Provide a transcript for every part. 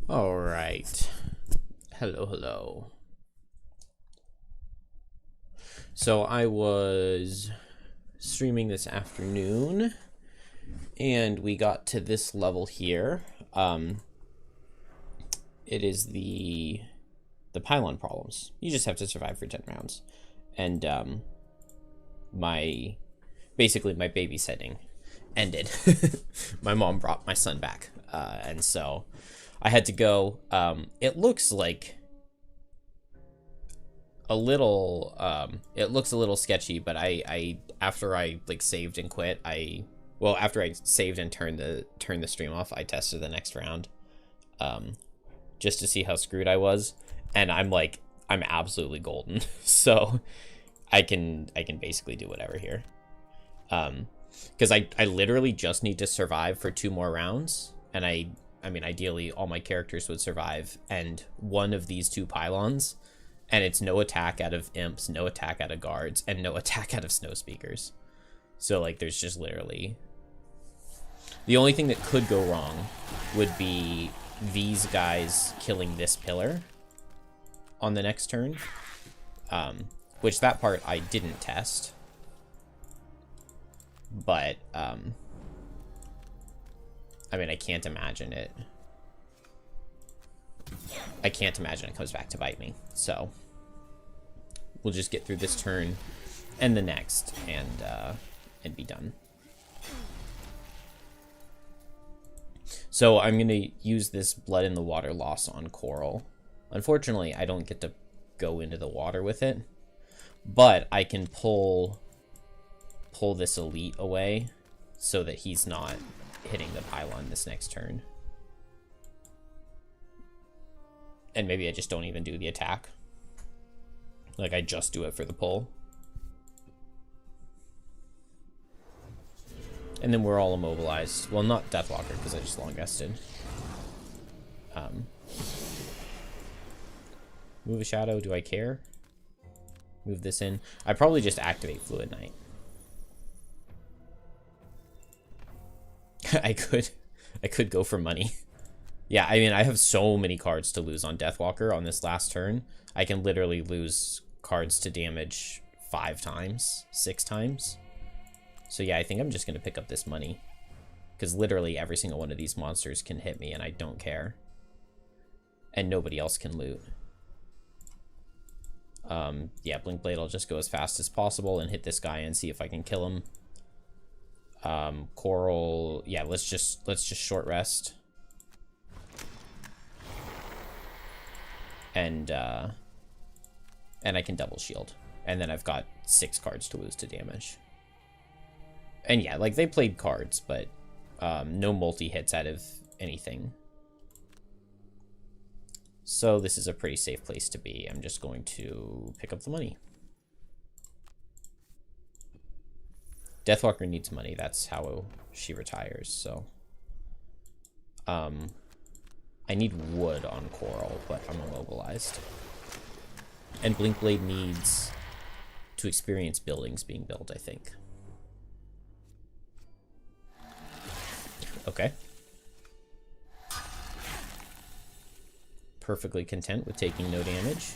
All right. Hello, hello. So I was streaming this afternoon, and we got to this level here. It is the pylon problems. You just have to survive for 10 rounds. And my babysitting ended. My mom brought my son back, and so I had to go. It looks like it looks a little sketchy, but I after I like saved and quit, after I saved and turned the stream off, I tested the next round, just to see how screwed I was, and I'm absolutely golden. So I can basically do whatever here. Because I literally just need to survive for 2 more rounds, and I mean, ideally all my characters would survive, and one of these 2 pylons, and it's no attack out of imps, no attack out of guards, and no attack out of snow speakers. So like, there's just literally the only thing that could go wrong would be these guys killing this pillar on the next turn, which that part I didn't test. But, I mean, I can't imagine it. I can't imagine it comes back to bite me. So, we'll just get through this turn and the next, and be done. So, I'm going to use this Blood in the Water loss on Coral. Unfortunately, I don't get to go into the water with it, but I can pull this elite away so that he's not hitting the pylon this next turn. And maybe I just don't even do the attack. Like, I just do it for the pull. And then we're all immobilized. Well, not Deathwalker, because I just long rested. Move a shadow, do I care? Move this in. I probably just activate Fluid Knight. I could go for money. Yeah, I mean, I have so many cards to lose on Deathwalker on this last turn. I can literally lose cards to damage 5 times, 6 times. So yeah, I think I'm just going to pick up this money. Because literally every single one of these monsters can hit me, and I don't care. And nobody else can loot. Yeah, Blink Blade, I'll just go as fast as possible and hit this guy and see if I can kill him. Coral, yeah, let's just short rest. And I can double shield. And then I've got 6 cards to lose to damage. And yeah, like, they played cards, but no multi-hits out of anything. So this is a pretty safe place to be. I'm just going to pick up the money. Deathwalker needs money. That's how she retires, so. I need wood on Coral, but I'm immobilized. And Blink Blade needs to experience buildings being built, I think. Okay. Perfectly content with taking no damage.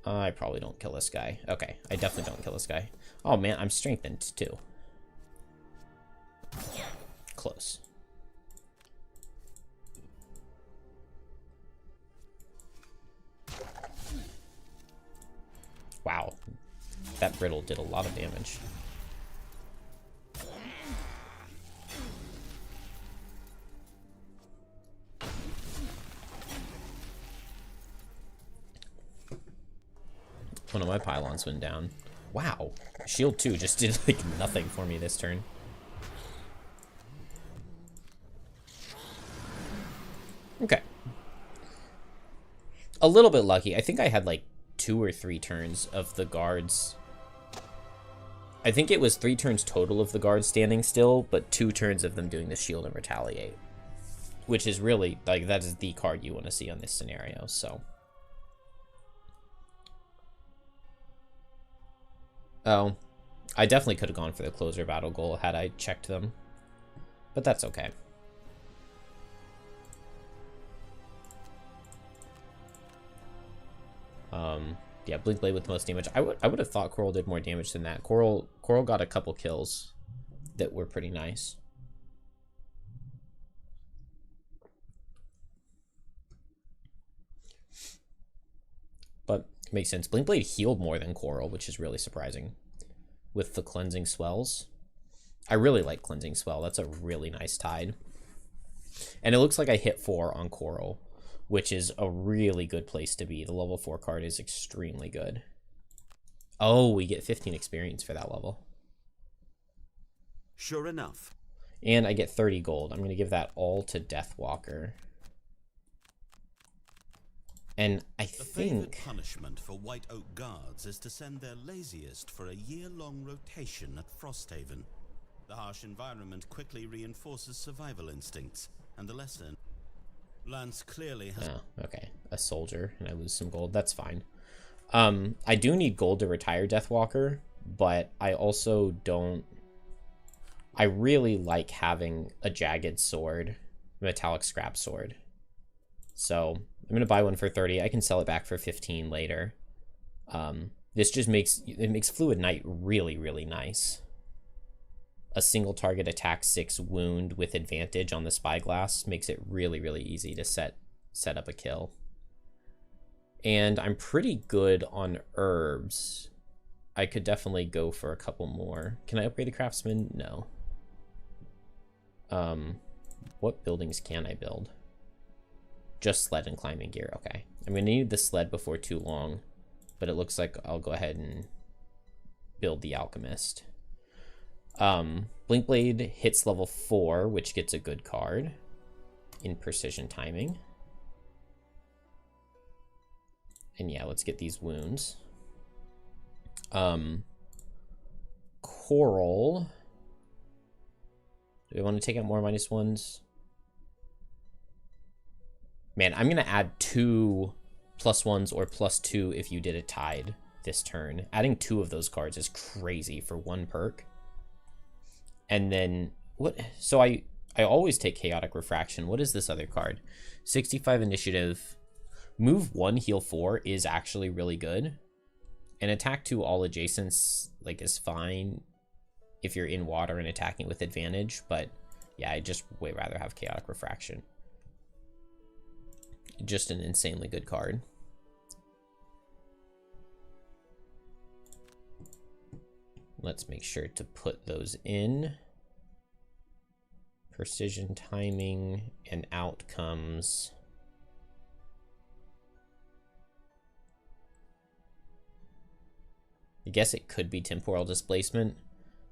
I probably don't kill this guy. Okay, I definitely don't kill this guy. Oh man, I'm strengthened too. Close. Wow. That brittle did a lot of damage. One of my pylons went down. Wow. Shield 2 just did like nothing for me this turn. Okay. A little bit lucky. I think I had like 2 or 3 turns of the guards. I think it was 3 turns total of the guards standing still, but 2 turns of them doing the shield and retaliate. Which is really, like, that is the card you want to see on this scenario, so. Oh, I definitely could have gone for the closer battle goal had I checked them. But that's okay. Yeah, Blink Blade with the most damage. I would have thought Coral did more damage than that. Coral got a couple kills that were pretty nice. But it makes sense. Blink Blade healed more than Coral, which is really surprising. With the Cleansing Swells. I really like Cleansing Swell. That's a really nice tide. And it looks like I hit 4 on Coral, which is a really good place to be. The level 4 card is extremely good. Oh, we get 15 experience for that level. Sure enough. And I get 30 gold. I'm going to give that all to Deathwalker. And I think... The punishment for White Oak Guards is to send their laziest for a year-long rotation at Frosthaven. The harsh environment quickly reinforces survival instincts, and the lesson... Lance clearly has... Oh, okay. A soldier, and I lose some gold. That's fine. I do need gold to retire Deathwalker, but I also don't... I really like having a jagged sword, metallic scrap sword. So I'm going to buy one for 30. I can sell it back for 15 later. This just makes Fluid Knight really, really nice. A single target attack 6 wound with advantage on the spyglass makes it really, really easy to set up a kill. And I'm pretty good on herbs. I could definitely go for a couple more. Can I upgrade the craftsman? No. What buildings can I build? Just sled and climbing gear. Okay. I'm going to need the sled before too long, but it looks like I'll go ahead and build the alchemist. Blink Blade hits level 4, which gets a good card in precision timing. And yeah, let's get these wounds. Coral. Do we want to take out more -1s? Man, I'm going to add 2 +1s or +2 if you did a tide this turn. Adding 2 of those cards is crazy for 1 perk. And then, what? So I always take Chaotic Refraction. What is this other card? 65 initiative. Move 1, heal 4 is actually really good. And attack 2 all adjacents, like, is fine if you're in water and attacking with advantage. But yeah, I just way rather have Chaotic Refraction. Just an insanely good card. Let's make sure to put those in. Precision timing and outcomes. I guess it could be temporal displacement,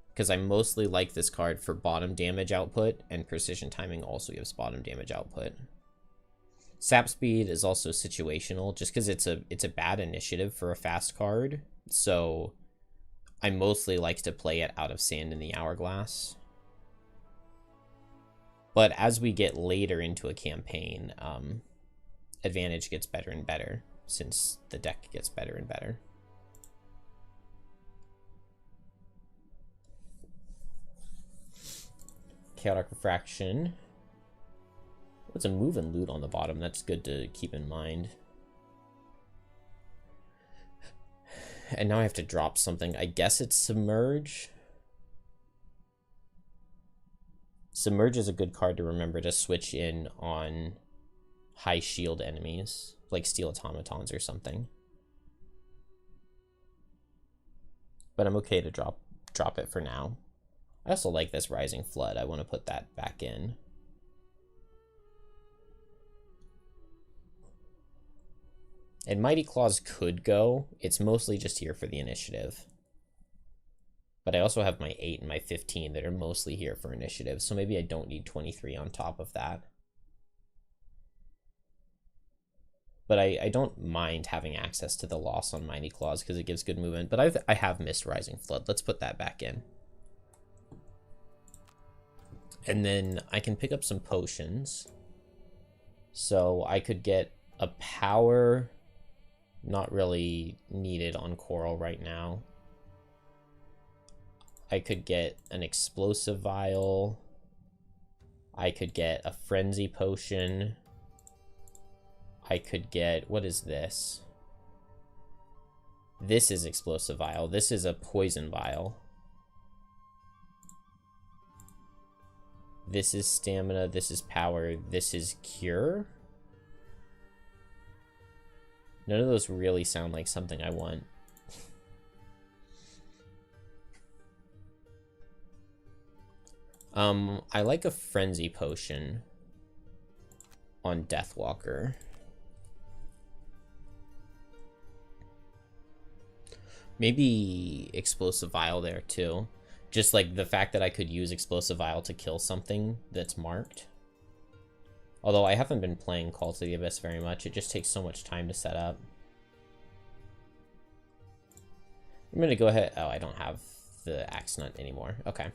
because I mostly like this card for bottom damage output, and precision timing also gives bottom damage output. Sap speed is also situational, just because it's a bad initiative for a fast card, so I mostly like to play it out of Sand in the Hourglass. But as we get later into a campaign, advantage gets better and better, since the deck gets better and better. Chaotic Refraction. What's a move and loot on the bottom? That's good to keep in mind. And now I have to drop something. I guess it's Submerge. Submerge is a good card to remember to switch in on high shield enemies, like Steel Automatons or something. But I'm okay to drop it for now. I also like this Rising Flood. I want to put that back in. And Mighty Claws could go. It's mostly just here for the initiative. But I also have my 8 and my 15 that are mostly here for initiative, so maybe I don't need 23 on top of that. But I don't mind having access to the loss on Mighty Claws because it gives good movement. But I have missed Rising Flood. Let's put that back in. And then I can pick up some potions. So I could get a power, not really needed on Coral right now. I could get an explosive vial. I could get a frenzy potion. I could get, what is this? This is explosive vial. This is a poison vial. This is stamina. This is power. This is cure. None of those really sound like something I want. I like a frenzy potion on Deathwalker. Maybe explosive vial there too. Just like the fact that I could use explosive vial to kill something that's marked. Although I haven't been playing Call to the Abyss very much. It just takes so much time to set up. I'm gonna go ahead. Oh, I don't have the axe nut anymore. Okay.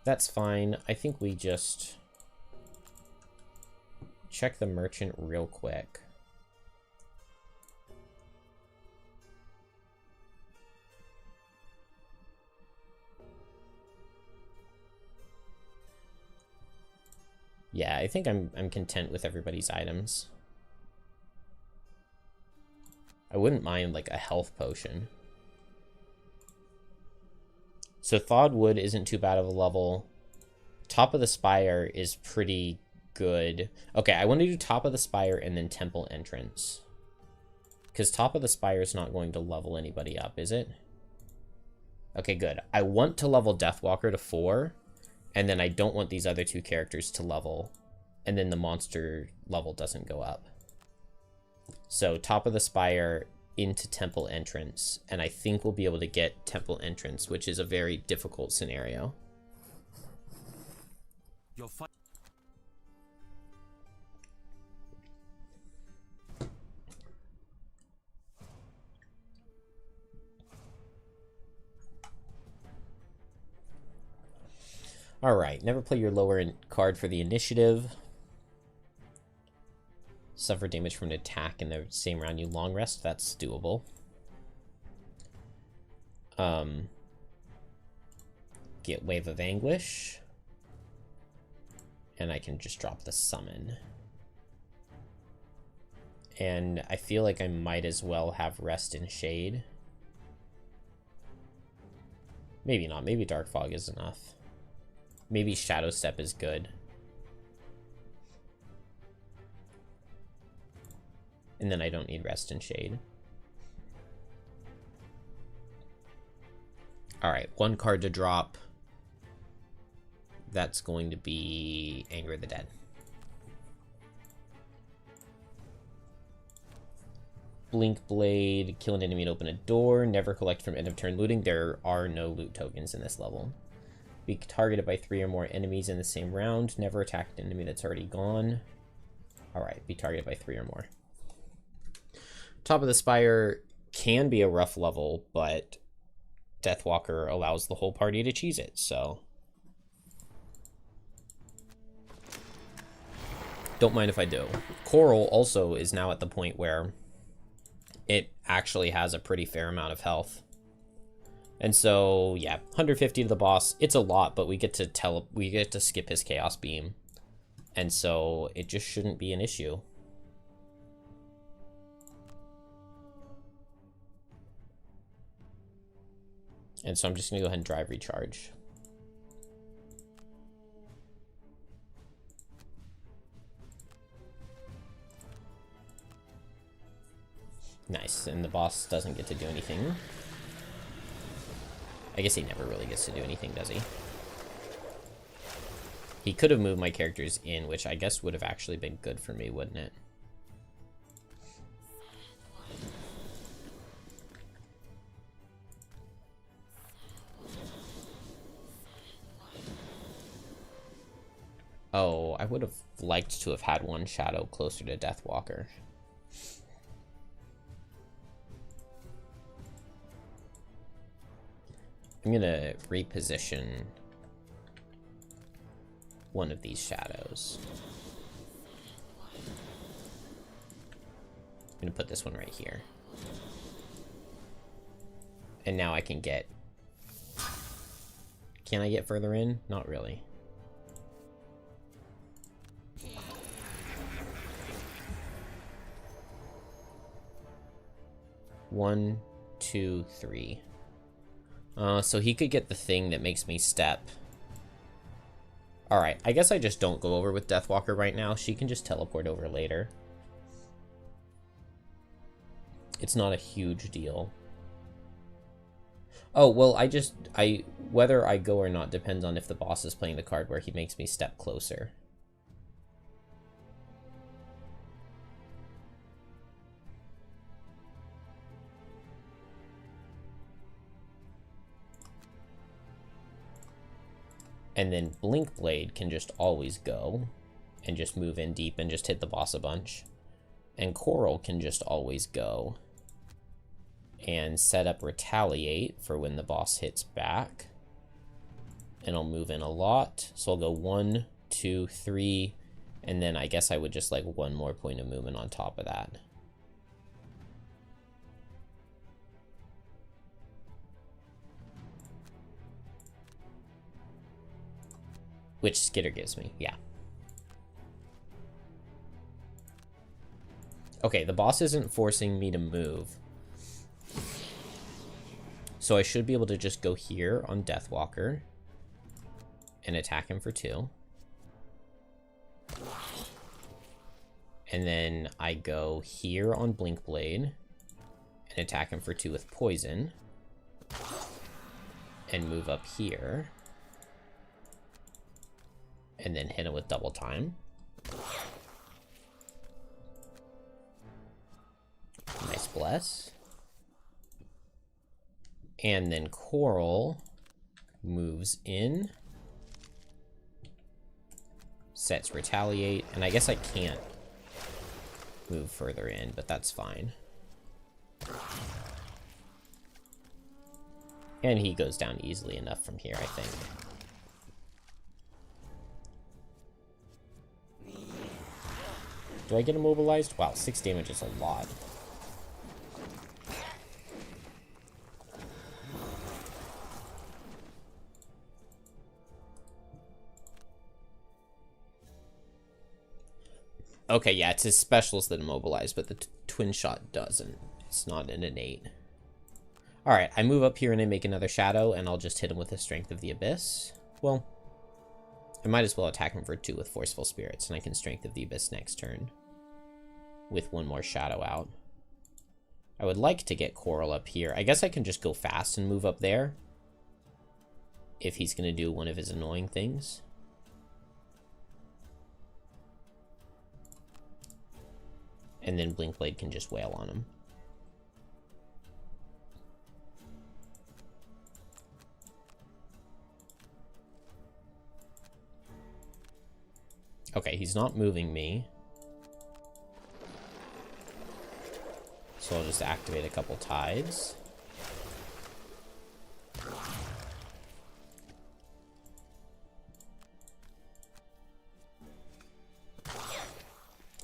That's fine. I think we just check the merchant real quick. Yeah, I think I'm content with everybody's items. I wouldn't mind like a health potion. So thawed wood isn't too bad of a level. Top of the spire is pretty good. Okay, I want to do top of the spire and then temple entrance. Because top of the spire is not going to level anybody up, is it? Okay, good. I want to level Deathwalker to 4. And then I don't want these other two characters to level. And then the monster level doesn't go up. So top of the spire into temple entrance. And I think we'll be able to get temple entrance, which is a very difficult scenario. Alright, never play your lower card for the initiative. Suffer damage from an attack in the same round you long rest. That's doable. Get Wave of Anguish. And I can just drop the summon. And I feel like I might as well have Rest in Shade. Maybe not. Maybe Dark Fog is enough. Maybe Shadow Step is good. And then I don't need Rest in Shade. Alright, one card to drop. That's going to be Anger of the Dead. Blink Blade, kill an enemy and open a door. Never collect from end of turn looting. There are no loot tokens in this level. Be targeted by 3 or more enemies in the same round. Never attack an enemy that's already gone. Alright, be targeted by 3 or more. Top of the Spire can be a rough level, but Deathwalker allows the whole party to cheese it, so don't mind if I do. Coral also is now at the point where it actually has a pretty fair amount of health. And so, yeah, 150 to the boss. It's a lot, but we get to skip his Chaos Beam. And so it just shouldn't be an issue. And so I'm just going to go ahead and drive recharge. Nice, and the boss doesn't get to do anything. I guess he never really gets to do anything, does he? He could have moved my characters in, which I guess would have actually been good for me, wouldn't it? Oh, I would have liked to have had one shadow closer to Deathwalker. I'm gonna reposition one of these shadows. I'm gonna put this one right here. And now I can get Can I get further in? Not really. One, two, three. So he could get the thing that makes me step. Alright, I guess I just don't go over with Deathwalker right now. She can just teleport over later. It's not a huge deal. Oh, well, whether I go or not depends on if the boss is playing the card where he makes me step closer. And then Blink Blade can just always go and just move in deep and just hit the boss a bunch. And Coral can just always go and set up Retaliate for when the boss hits back. And I'll move in a lot. So I'll go 1, 2, 3, and then I guess I would just like one more point of movement on top of that. Which Skitter gives me, yeah. Okay, the boss isn't forcing me to move. So I should be able to just go here on Deathwalker and attack him for 2. And then I go here on Blink Blade and attack him for 2 with Poison. And move up here. And then hit him with Double Time. Nice Bless. And then Coral moves in. Sets Retaliate. And I guess I can't move further in, but that's fine. And he goes down easily enough from here, I think. Do I get immobilized? Wow, 6 damage is a lot. Okay, yeah, it's his specials that immobilize, but the twin shot doesn't. It's not an innate. Alright, I move up here and I make another shadow, and I'll just hit him with the Strength of the Abyss. Well, I might as well attack him for 2 with Forceful Spirits, and I can Strength of the Abyss next turn. With 1 more shadow out. I would like to get Coral up here. I guess I can just go fast and move up there. If he's going to do one of his annoying things. And then Blink Blade can just wail on him. Okay, he's not moving me. So I'll just activate a couple tides.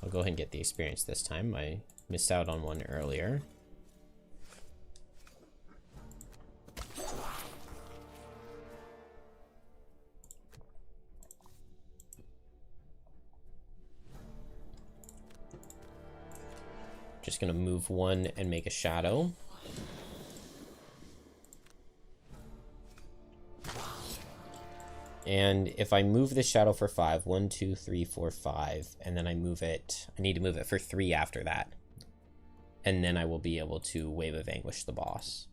I'll go ahead and get the experience this time. I missed out on one earlier. Just gonna move 1 and make a shadow. And if I move this shadow for 5, 1, 2, 3, 4, 5, and then I move it, I need to move it for 3 after that. And then I will be able to Wave of Anguish the boss.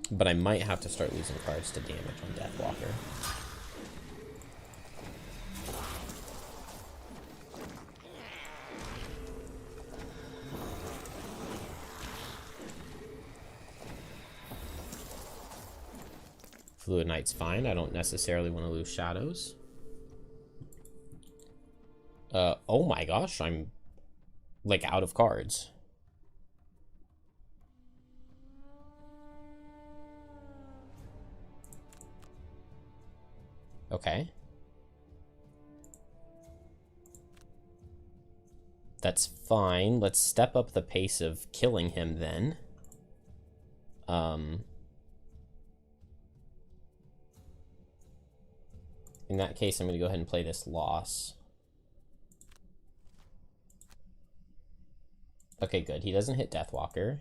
But I might have to start losing cards to damage on Deathwalker. Fluid Knight's fine. I don't necessarily want to lose shadows. Oh my gosh, I'm like out of cards. Okay. That's fine. Let's step up the pace of killing him then. In that case, I'm going to go ahead and play this loss. Okay, good. He doesn't hit Deathwalker.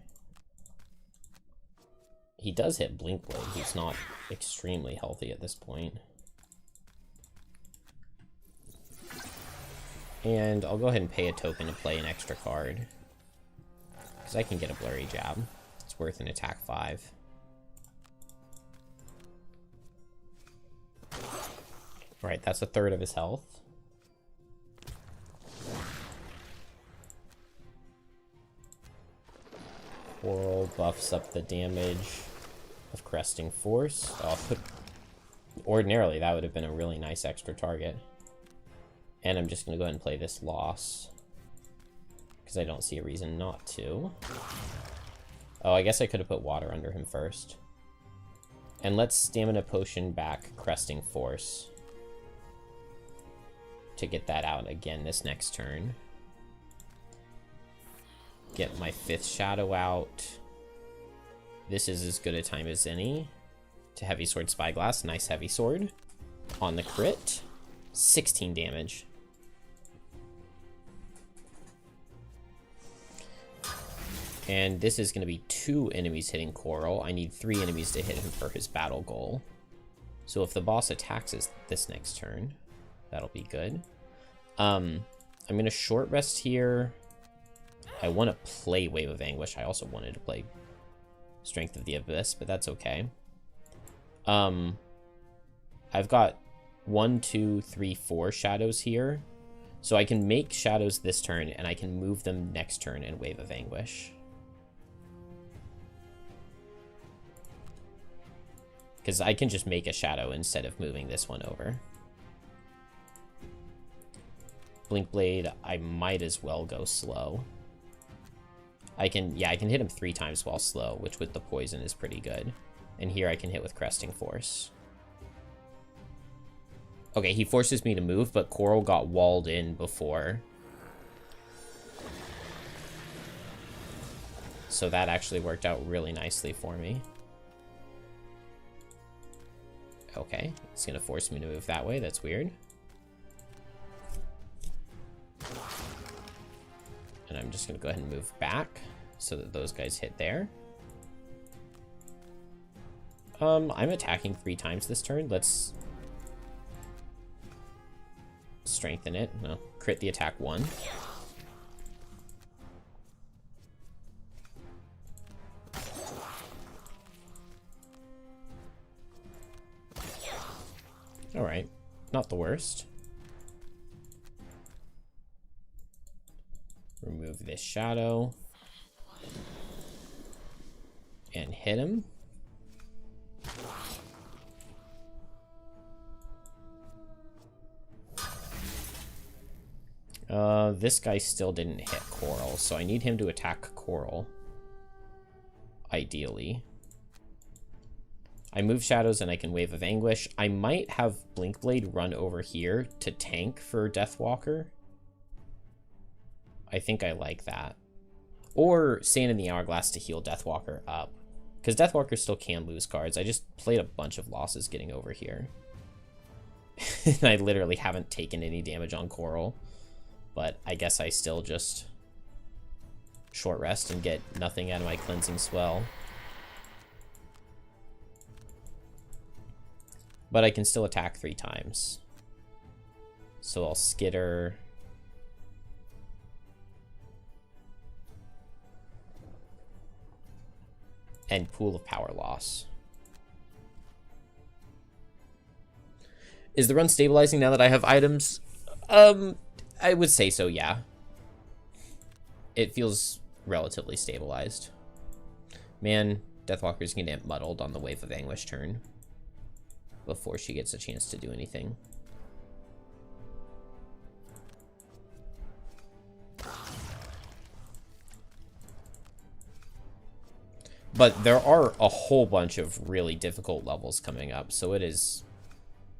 He does hit Blinkblade. He's not extremely healthy at this point. And I'll go ahead and pay a token to play an extra card. Because I can get a Blurry Jab. It's worth an attack 5. Alright, that's a third of his health. Coral buffs up the damage of Cresting Force. Oh, ordinarily, that would have been a really nice extra target. And I'm just going to go ahead and play this loss. Because I don't see a reason not to. Oh, I guess I could have put water under him first. And let's Stamina Potion back Cresting Force. To get that out again this next turn. Get my 5th Shadow out. This is as good a time as any. To Heavy Sword Spyglass. Nice Heavy Sword. On the crit. 16 damage. And this is going to be 2 enemies hitting Coral. I need 3 enemies to hit him for his battle goal. So if the boss attacks us this next turn, that'll be good. I'm going to short rest here. I want to play Wave of Anguish. I also wanted to play Strength of the Abyss, but that's okay. I've got 1, 2, 3, 4 shadows here. So I can make shadows this turn, and I can move them next turn in Wave of Anguish. Because I can just make a shadow instead of moving this one over. Blinkblade, I might as well go slow. I can hit him 3 times while slow, which with the poison is pretty good. And here I can hit with Cresting Force. Okay, he forces me to move, but Coral got walled in before. So that actually worked out really nicely for me. Okay, it's gonna force me to move that way. That's weird. And I'm just gonna go ahead and move back so that those guys hit there. I'm attacking 3 times this turn. Let's strengthen it. No, crit the attack 1. All right, not the worst. Remove this shadow and hit him. This guy still didn't hit Coral, so I need him to attack Coral. Ideally. I move shadows and I can Wave of Anguish. I might have Blinkblade run over here to tank for Deathwalker. I think I like that. Or Sand in the Hourglass to heal Deathwalker up. Because Deathwalker still can lose cards. I just played a bunch of losses getting over here. And I literally haven't taken any damage on Coral. But I guess I still just short rest and get nothing out of my Cleansing Spell. But I can still attack 3 times. So I'll Skitter. And Pool of Power loss. Is the run stabilizing now that I have items? I would say so, yeah. It feels relatively stabilized. Man, Deathwalker's gonna get muddled on the Wave of Anguish turn before she gets a chance to do anything. But there are a whole bunch of really difficult levels coming up, so it is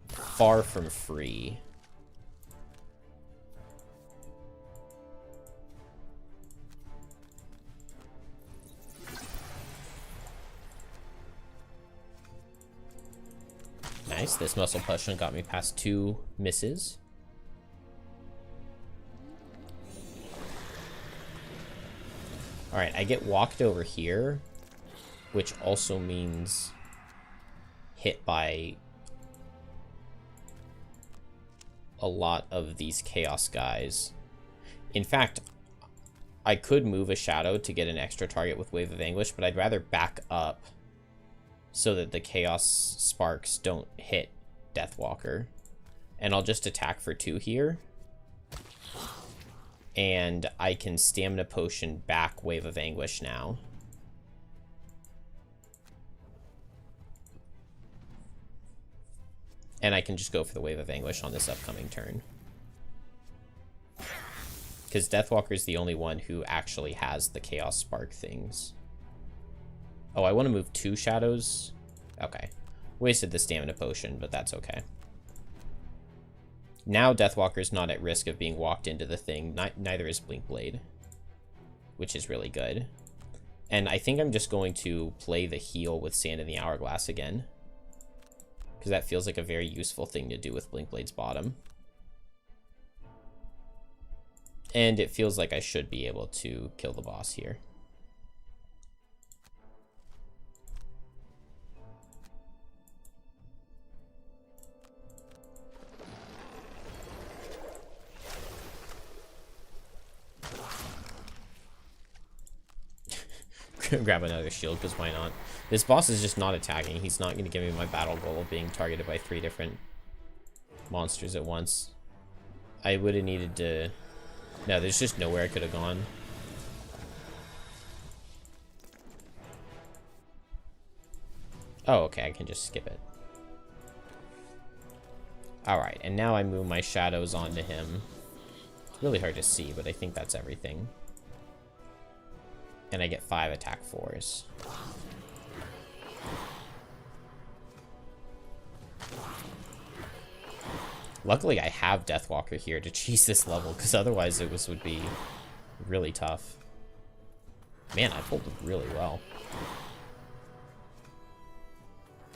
far from free. Nice. Nice. This muscle potion got me past 2 misses. Alright, I get walked over here, which also means hit by a lot of these chaos guys. In fact, I could move a shadow to get an extra target with Wave of Anguish, but I'd rather back up so that the chaos sparks don't hit Deathwalker. And I'll just attack for 2 here. And I can Stamina Potion back Wave of Anguish now. And I can just go for the Wave of Anguish on this upcoming turn. Because Deathwalker is the only one who actually has the Chaos Spark things. Oh, I want to move 2 shadows? Okay. Wasted the Stamina Potion, but that's okay. Now Deathwalker's not at risk of being walked into the thing. Neither is Blinkblade, which is really good. And I think I'm just going to play the heal with Sand in the Hourglass again, because that feels like a very useful thing to do with Blinkblade's bottom. And it feels like I should be able to kill the boss here. Grab another shield, because why not? This boss is just not attacking. He's not going to give me my battle goal of being targeted by 3 different monsters at once. I would have needed to... No, there's just nowhere I could have gone. Oh, okay, I can just skip it. Alright, and now I move my shadows onto him. It's really hard to see, but I think that's everything. And I get 5 attack 4s. Luckily, I have Deathwalker here to cheese this level, because otherwise it would be really tough. Man, I pulled really well.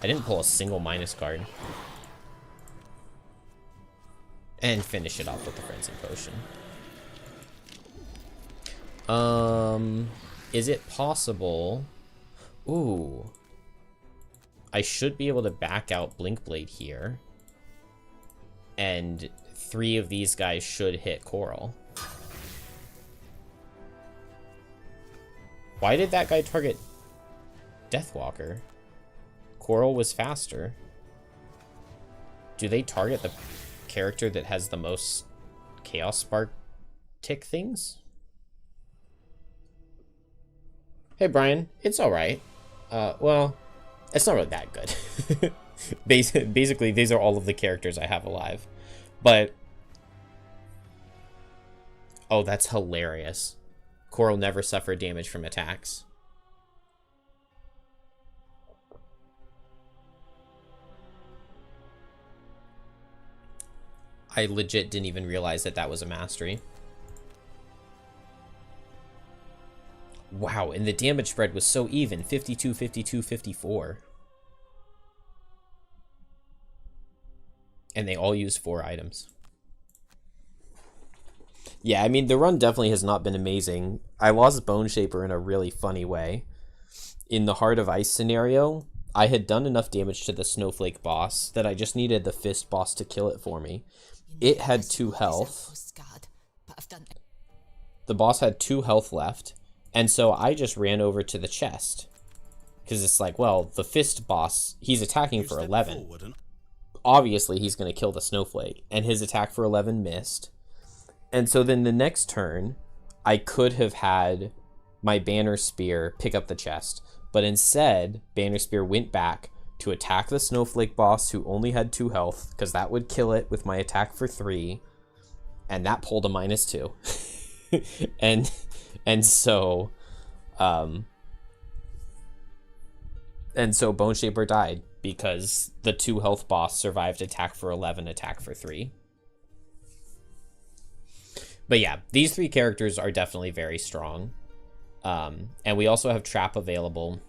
I didn't pull a single minus card. And finish it off with the Frenzy Potion. Is it possible? Ooh. I should be able to back out Blinkblade here. And 3 of these guys should hit Coral. Why did that guy target Deathwalker? Coral was faster. Do they target the character that has the most Chaos Spark tick things? Hey, Brian. It's alright. Well, it's not really that good. Basically, these are all of the characters I have alive. But... oh, that's hilarious. Coral never suffered damage from attacks. I legit didn't even realize that that was a mastery. Wow, and the damage spread was so even. 52, 52, 54. And they all used 4 items. Yeah, I mean, the run definitely has not been amazing. I lost Bone Shaper in a really funny way. In the Heart of Ice scenario, I had done enough damage to the Snowflake boss that I just needed the Fist boss to kill it for me. It had 2 health. The boss had 2 health left. And so I just ran over to the chest. Because it's like, well, the Fist boss, he's attacking for 11. Obviously, he's going to kill the Snowflake. And his attack for 11 missed. And so then the next turn, I could have had my Banner Spear pick up the chest. But instead, Banner Spear went back to attack the Snowflake boss, who only had 2 health. Because that would kill it with my attack for 3. And that pulled a -2. And so Bone Shaper died because the 2 health boss survived attack for 11, attack for 3. But yeah, these 3 characters are definitely very strong. And we also have Trap available.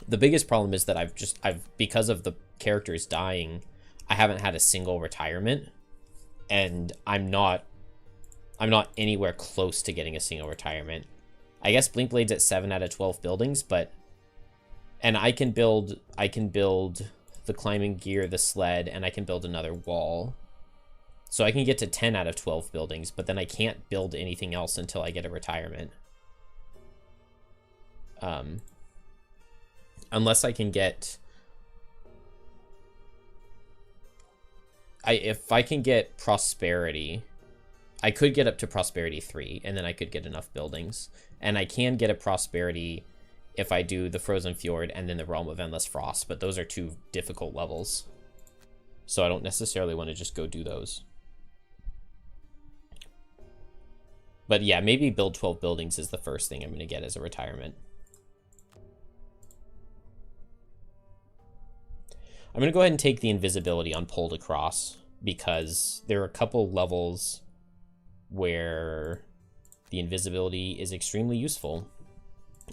The biggest problem is that I've because of the characters dying, I haven't had a single retirement, and I'm not anywhere close to getting a single retirement. I guess Blink Blade's at 7 out of 12 buildings, but and I can build the climbing gear, the sled, and I can build another wall. So I can get to 10 out of 12 buildings, but then I can't build anything else until I get a retirement. Unless I can get... If I can get Prosperity, I could get up to Prosperity 3, and then I could get enough buildings. And I can get a Prosperity if I do the Frozen Fjord and then the Realm of Endless Frost, but those are 2 difficult levels. So I don't necessarily want to just go do those. But yeah, maybe build 12 buildings is the first thing I'm going to get as a retirement. I'm going to go ahead and take the invisibility on Pulled Across, because there are a couple levels where the invisibility is extremely useful.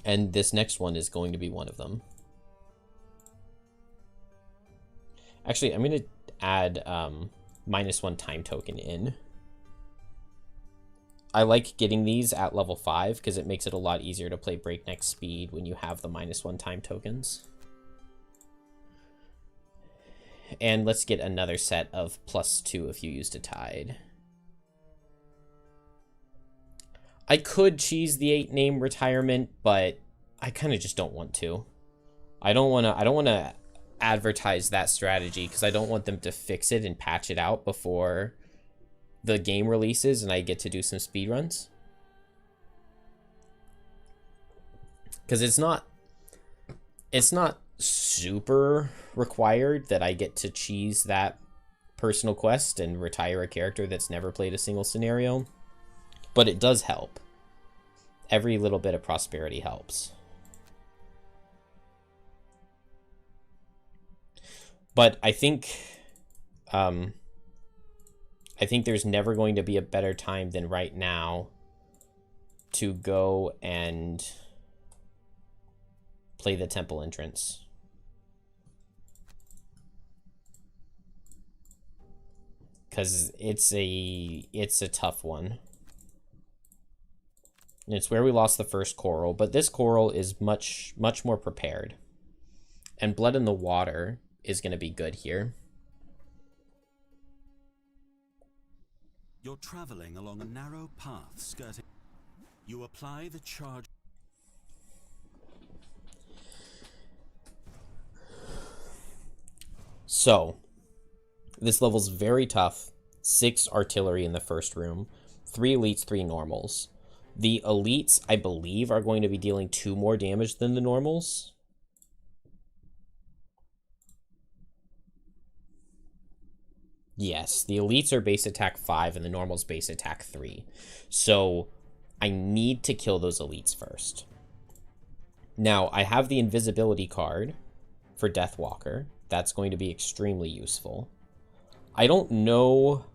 And this next one is going to be one of them. Actually, I'm going to add -1 time token in. I like getting these at level 5 because it makes it a lot easier to play breakneck speed when you have the -1 time tokens. And let's get another set of +2 if you used a tide. I could cheese the 8 name retirement, but I kind of just don't want to. I don't want to advertise that strategy because I don't want them to fix it and patch it out before the game releases and I get to do some speedruns. Because it's not super required that I get to cheese that personal quest and retire a character that's never played a single scenario, but it does help. Every little bit of prosperity helps. But I think there's never going to be a better time than right now to go and play the temple entrance. Because it's a tough one. And it's where we lost the first coral, but this coral is much more prepared. And Blood in the Water is going to be good here. You're traveling along a narrow path skirting. You apply the charge. So, this level's very tough. 6 artillery in the first room, 3 elites, 3 normals. The elites, I believe, are going to be dealing 2 more damage than the normals. Yes, the elites are base attack 5 and the normals base attack 3. So I need to kill those elites first. Now, I have the invisibility card for Deathwalker. That's going to be extremely useful. I don't know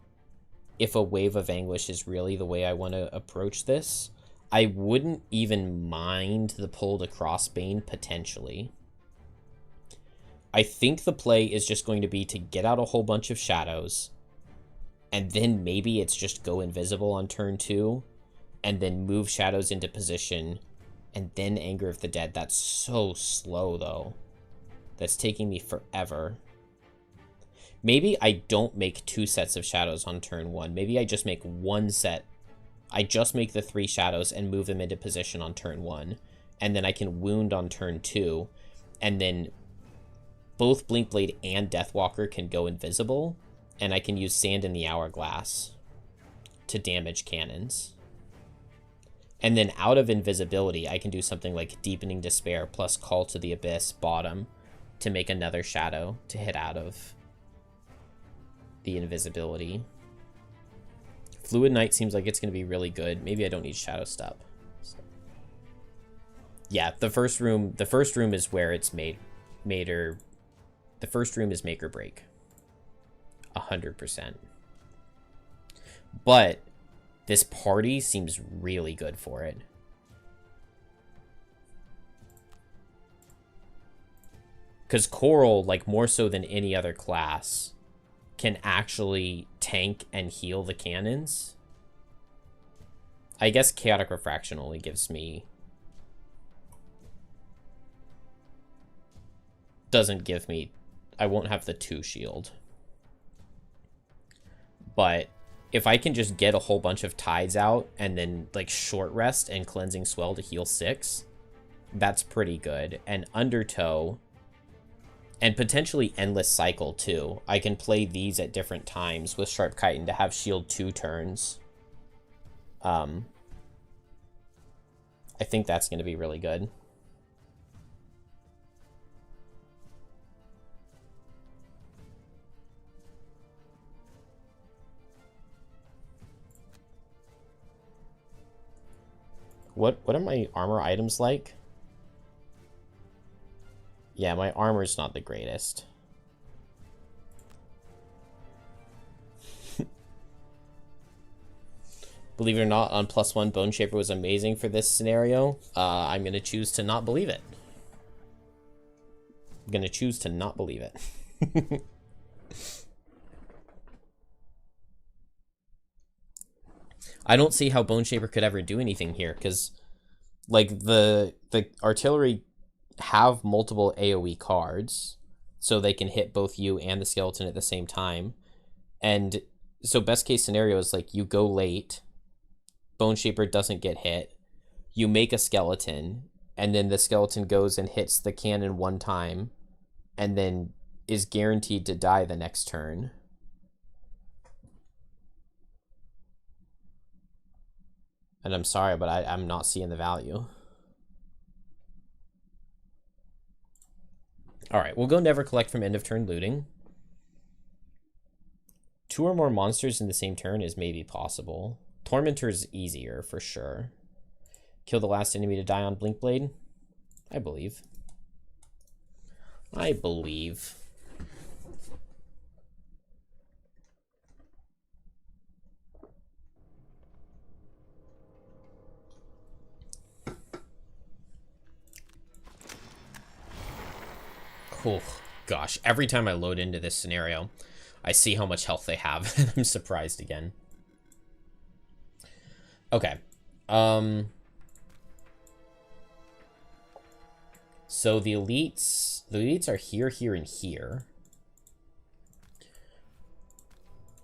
if a Wave of Anguish is really the way I want to approach this. I wouldn't even mind the Pulled Across Bane potentially. I think the play is just going to be to get out a whole bunch of shadows, and then maybe it's just go invisible on turn 2, and then move shadows into position, and then Anger of the Dead. That's so slow, though. That's taking me forever. Maybe I don't make 2 sets of shadows on turn 1. Maybe I just make 1 set. I just make the 3 shadows and move them into position on turn 1, and then I can wound on turn 2, and then both Blinkblade and Deathwalker can go invisible, and I can use Sand in the Hourglass to damage cannons. And then out of invisibility, I can do something like Deepening Despair plus Call to the Abyss bottom to make another shadow to hit out of the invisibility. Fluid Knight seems like it's going to be really good. Maybe I don't need Shadow Step. So. Yeah, the first room is where it's made or the first room is make or break. 100%. But this party seems really good for it. Because Coral, like more so than any other class, can actually tank and heal the cannons. I guess Chaotic Refraction only gives me... doesn't give me... I won't have the 2 shield. But if I can just get a whole bunch of tides out and then like short rest and Cleansing Swell to heal 6, that's pretty good. And Undertow and potentially Endless Cycle too. I can play these at different times with Sharp Chitin to have shield 2 turns. I think that's going to be really good. What are my armor items like? Yeah, my armor's not the greatest. Believe it or not, on +1, Bone Shaper was amazing for this scenario. I'm going to choose to not believe it. I'm going to choose to not believe it. I don't see how Bone Shaper could ever do anything here, because like the artillery have multiple AoE cards, so they can hit both you and the skeleton at the same time. And so best case scenario is like you go late, Bone Shaper doesn't get hit, you make a skeleton, and then the skeleton goes and hits the cannon 1 time, and then is guaranteed to die the next turn. And I'm sorry, but I'm not seeing the value. Alright, we'll go Never Collect from end of turn looting. 2 or more monsters in the same turn is maybe possible. Tormentor's easier, for sure. Kill the last enemy to die on Blinkblade? I believe. I believe. Oh, gosh. Every time I load into this scenario, I see how much health they have, and I'm surprised again. Okay. So the elites are here, here, and here.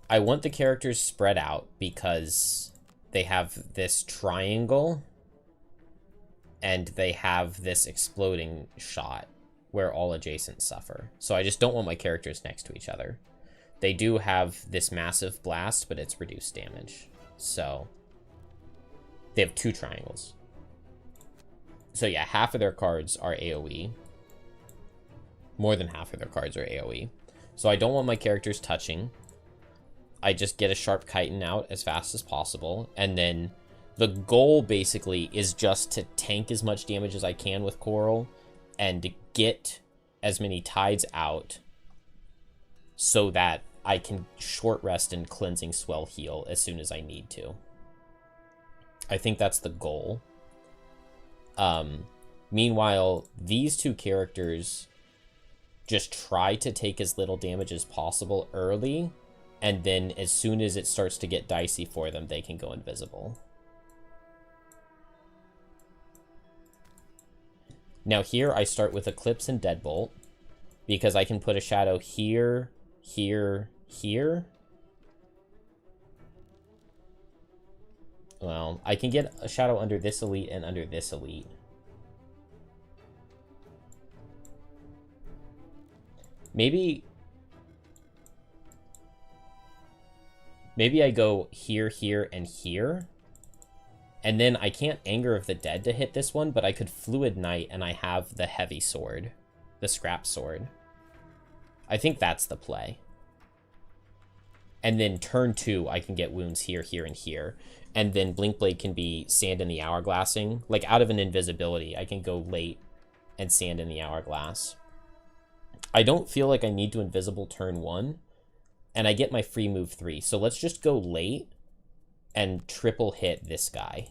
I want the characters spread out because they have this triangle and they have this exploding shot where all adjacent suffer. So I just don't want my characters next to each other. They do have this massive blast, but it's reduced damage. So they have 2 triangles. So yeah, half of their cards are AoE. More than half of their cards are AoE. So I don't want my characters touching. I just get a Sharp Chitin out as fast as possible. And then the goal basically is just to tank as much damage as I can with Coral and to get as many tides out so that I can short rest and Cleansing Swell heal as soon as I need to. I think that's the goal. Meanwhile, these 2 characters just try to take as little damage as possible early, and then as soon as it starts to get dicey for them, they can go invisible. Now here I start with Eclipse and Deadbolt, because I can put a shadow here, here, here. Well, I can get a shadow under this elite and under this elite. Maybe I go here, here, and here. And then I can't Anger of the Dead to hit this one, but I could Fluid Knight and I have the heavy sword. The scrap sword. I think that's the play. And then turn 2, I can get wounds here, here, and here. And then Blinkblade can be Sand in the Hourglassing. Like, out of an invisibility, I can go late and Sand in the Hourglass. I don't feel like I need to Invisible turn 1. And I get my free move 3. So let's just go late and triple hit this guy.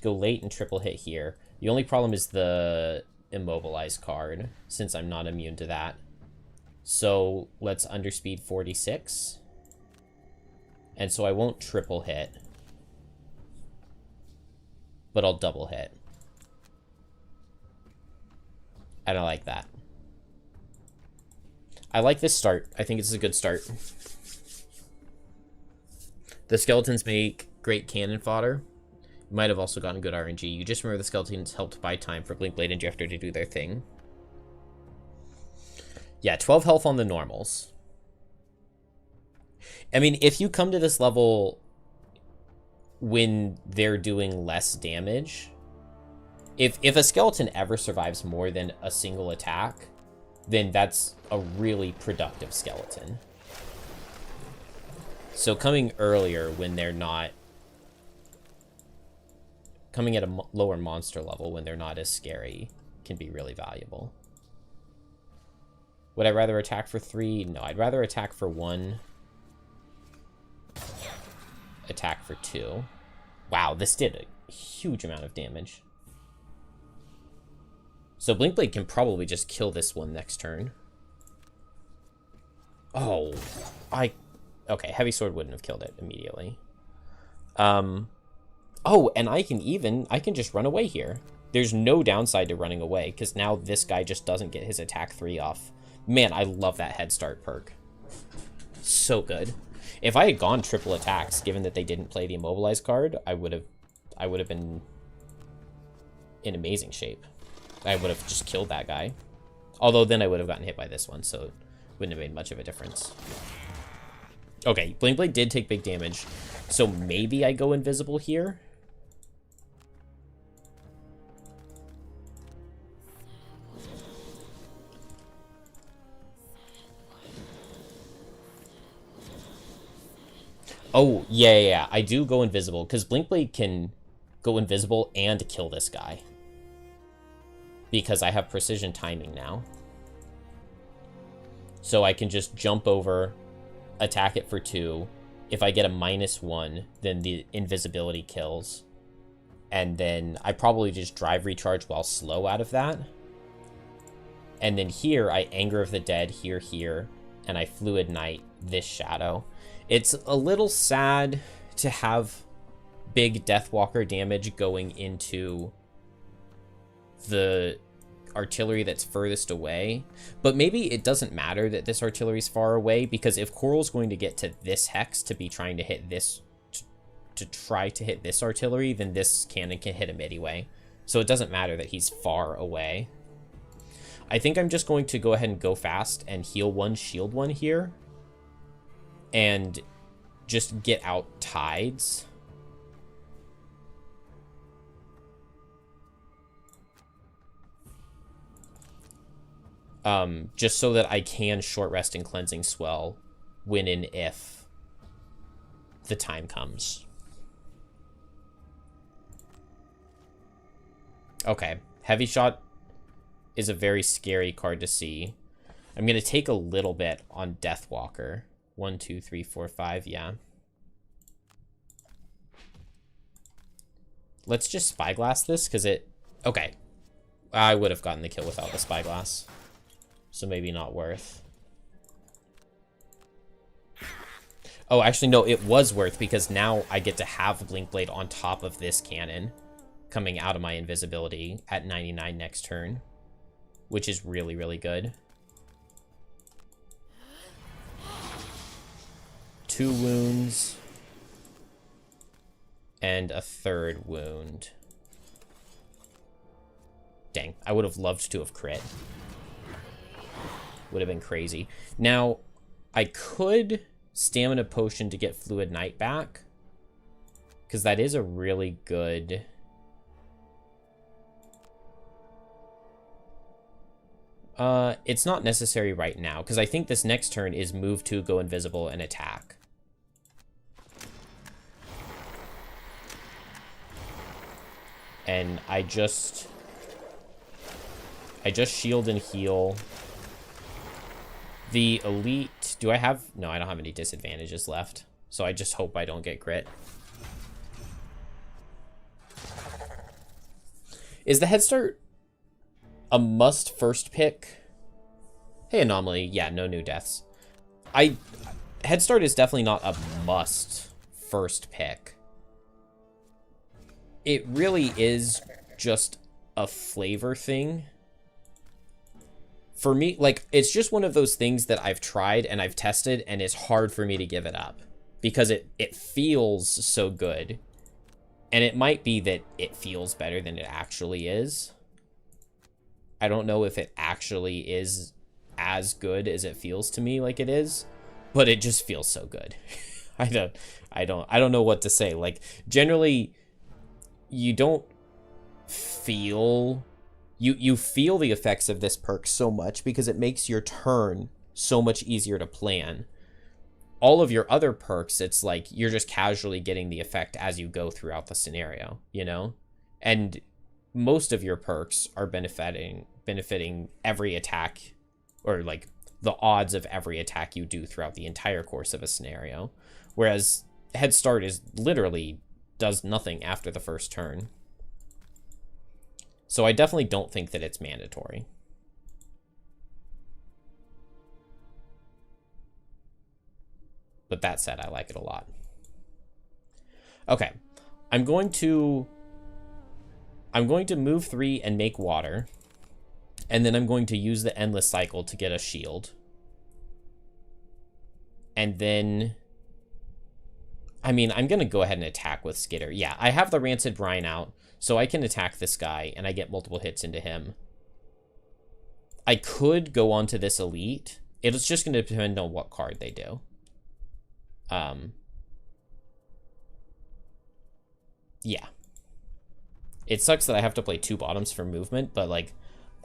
Go late and triple hit here. The only problem is the Immobilize card, since I'm not immune to that. So let's underspeed 46. And so I won't triple hit, but I'll double hit. And I like that. I like this start. I think it's a good start. The skeletons make great cannon fodder. You might have also gotten good RNG. You just remember the skeletons helped buy time for Blinkblade and Drifter to do their thing. Yeah, 12 health on the normals. I mean, if you come to this level when they're doing less damage, if a skeleton ever survives more than a single attack, then that's a really productive skeleton. So coming earlier when they're not... Coming at a lower monster level when they're not as scary can be really valuable. Would I rather attack for 3? No, I'd rather attack for 1. Attack for 2. Wow, this did a huge amount of damage. So Blinkblade can probably just kill this one next turn. Oh, okay, Heavy Sword wouldn't have killed it immediately. Oh, and I can just run away here. There's no downside to running away, because now this guy just doesn't get his attack 3 off. Man, I love that Head Start perk. So good. If I had gone triple attacks, given that they didn't play the Immobilize card, I would have been in amazing shape. I would have just killed that guy. Although then I would have gotten hit by this one, so it wouldn't have made much of a difference. Okay, Blinkblade did take big damage, so maybe I go invisible here. Oh, yeah. I do go invisible, because Blinkblade can go invisible and kill this guy. Because I have precision timing now. So I can just jump over, attack it for 2. If I get a -1, then the invisibility kills. And then I probably just drive recharge while slow out of that. And then here, I Anger of the Dead, here, and I Fluid Knight this shadow. It's a little sad to have big Deathwalker damage going into the artillery that's furthest away, but maybe it doesn't matter that this artillery is far away, because if Coral's going to get to this hex to be trying to hit this, to try to hit this artillery, then this cannon can hit him anyway. So it doesn't matter that he's far away. I think I'm just going to go ahead and go fast and heal 1, shield 1 here, and just get out tides. Just so that I can short rest and cleansing swell when and if the time comes. Okay, Heavy Shot is a very scary card to see. I'm going to take a little bit on Deathwalker. 1, 2, 3, 4, 5, yeah. Let's just Spyglass this, because it... Okay. I would have gotten the kill without the Spyglass. So maybe not worth. Oh, actually, no, it was worth, because now I get to have Blinkblade on top of this cannon coming out of my invisibility at 99 next turn, which is really, really good. 2 wounds and a 3rd wound. Dang, I would have loved to have crit. Would have been crazy. Now, I could Stamina Potion to get Fluid Knight back, because that is a really good... it's not necessary right now, because I think this next turn is move 2, go invisible, and attack. And I just shield and heal. The elite, do I have? No, I don't have any disadvantages left. So I just hope I don't get crit. Is the Head Start a must first pick? Hey, Anomaly. Yeah, no new deaths. Head Start is definitely not a must first pick. It really is just a flavor thing. For me, like, it's just one of those things that I've tried and I've tested, and it's hard for me to give it up. Because it feels so good. And it might be that it feels better than it actually is. I don't know if it actually is as good as it feels to me like it is, but it just feels so good. I don't know what to say. Like, generally, you don't feel you feel the effects of this perk so much because it makes your turn so much easier to plan. All of your other perks, it's like you're just casually getting the effect as you go throughout the scenario, you know? And most of your perks are benefiting every attack, or like the odds of every attack you do throughout the entire course of a scenario. Whereas Head Start is literally does nothing after the first turn. So I definitely don't think that it's mandatory. But that said, I like it a lot. Okay, I'm going to move 3 and make water. And then I'm going to use the Endless Cycle to get a shield. And then, I mean, I'm going to go ahead and attack with Skitter. Yeah, I have the Rancid Brine out, so I can attack this guy, and I get multiple hits into him. I could go on to this Elite. It's just going to depend on what card they do. Yeah. It sucks that I have to play 2 bottoms for movement, but, like,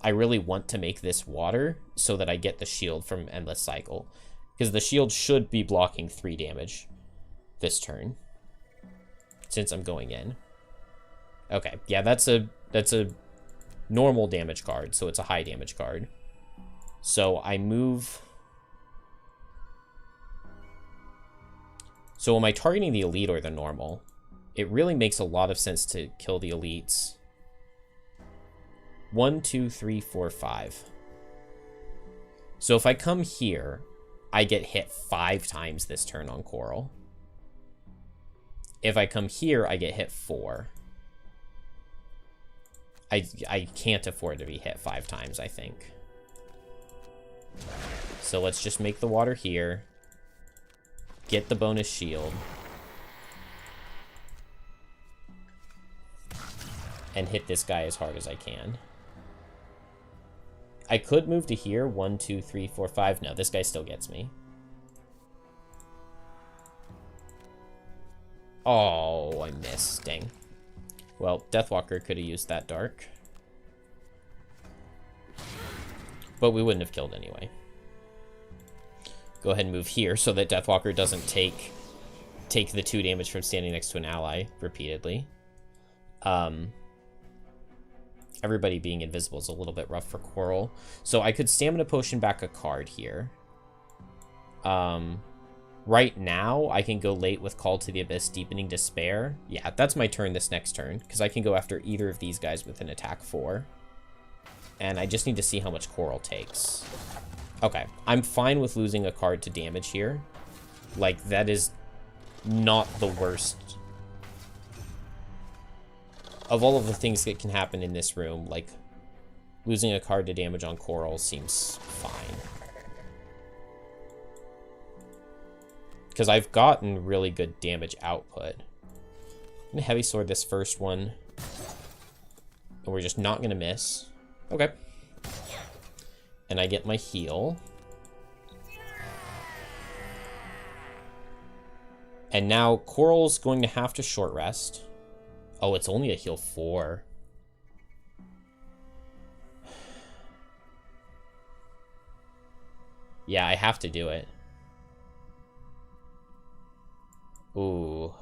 I really want to make this water so that I get the shield from Endless Cycle. Because the shield should be blocking 3 damage this turn, since I'm going in. Okay, yeah, that's a normal damage card, so it's a high damage card. So I move... So am I targeting the Elite or the normal? It really makes a lot of sense to kill the Elites. 1, 2, 3, 4, 5. So if I come here, I get hit 5 times this turn on Coral. If I come here, I get hit 4. I can't afford to be hit 5 times, I think. So let's just make the water here. Get the bonus shield. And hit this guy as hard as I can. I could move to here. 1, 2, 3, 4, 5. No, this guy still gets me. Oh, I missed. Dang. Well, Deathwalker could have used that dark. But we wouldn't have killed anyway. Go ahead and move here so that Deathwalker doesn't take the 2 damage from standing next to an ally repeatedly. Everybody being invisible is a little bit rough for Coral. So I could Stamina Potion back a card here. Right now, I can go late with Call to the Abyss, Deepening Despair. Yeah, that's my turn this next turn, because I can go after either of these guys with an attack 4. And I just need to see how much Coral takes. Okay, I'm fine with losing a card to damage here. Like, that is not the worst. Of all of the things that can happen in this room, like, losing a card to damage on Coral seems fine. Because I've gotten really good damage output. I'm gonna Heavy Sword this first one. And we're just not gonna miss. Okay. And I get my heal. And now Coral's going to have to short rest. Oh, it's only a heal 4. Yeah, I have to do it. Ooh.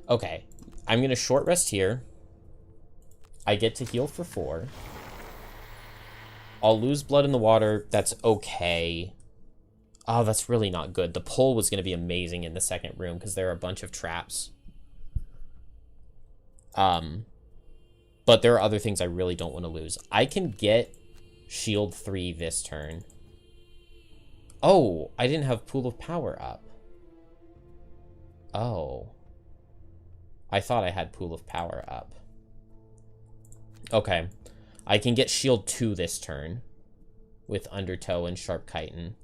Okay, I'm gonna short rest here. I get to heal for 4. I'll lose blood in the water. That's okay. Oh, that's really not good. The pull was going to be amazing in the second room because there are a bunch of traps. But there are other things I really don't want to lose. I can get shield 3 this turn. Oh, I didn't have pool of power up. Oh. I thought I had pool of power up. Okay. I can get shield 2 this turn with Undertow and Sharp Chitin.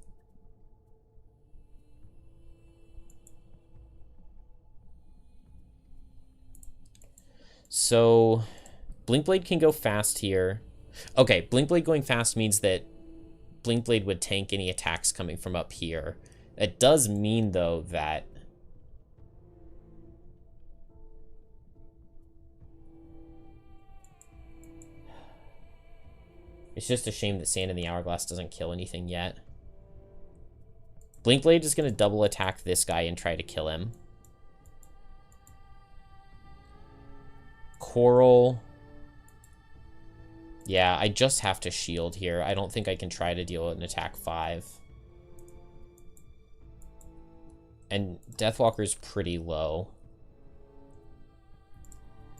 So, Blinkblade can go fast here. Okay, Blinkblade going fast means that Blinkblade would tank any attacks coming from up here. It does mean, though, that... It's just a shame that Sand in the Hourglass doesn't kill anything yet. Blinkblade is going to double attack this guy and try to kill him. Coral. Yeah, I just have to shield here. I don't think I can try to deal with an attack 5. And Deathwalker's pretty low.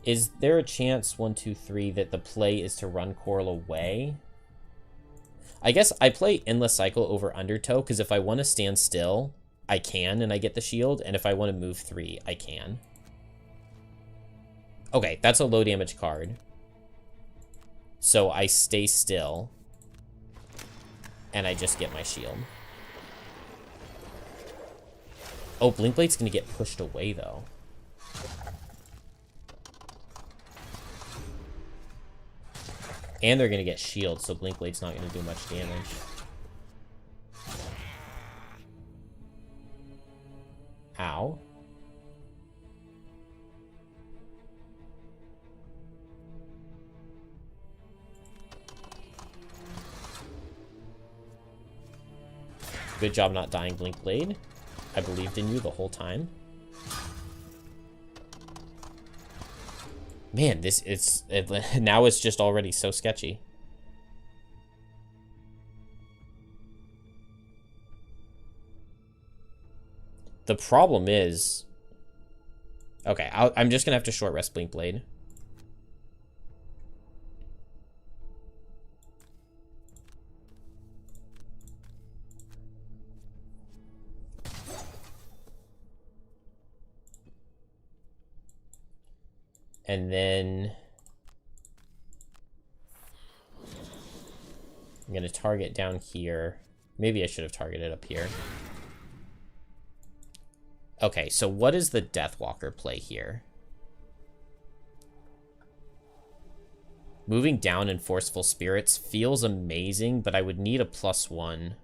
Is there a chance, 1, 2, 3, that the play is to run Coral away? I guess I play Endless Cycle over Undertow, because if I want to stand still, I can, and I get the shield, and if I want to move 3, I can. Okay, that's a low damage card. So I stay still, and I just get my shield. Oh, Blinkblade's gonna get pushed away, though. And they're gonna get shield, so Blinkblade's not gonna do much damage. Ow. Good job not dying, Blinkblade. I believed in you the whole time. Man, now it's just already so sketchy. The problem is... Okay, I'm just gonna have to short rest Blinkblade. And then I'm going to target down here. Maybe I should have targeted up here. Okay, so what is the Deathwalker play here? Moving down in Forceful Spirits feels amazing, but I would need a +1.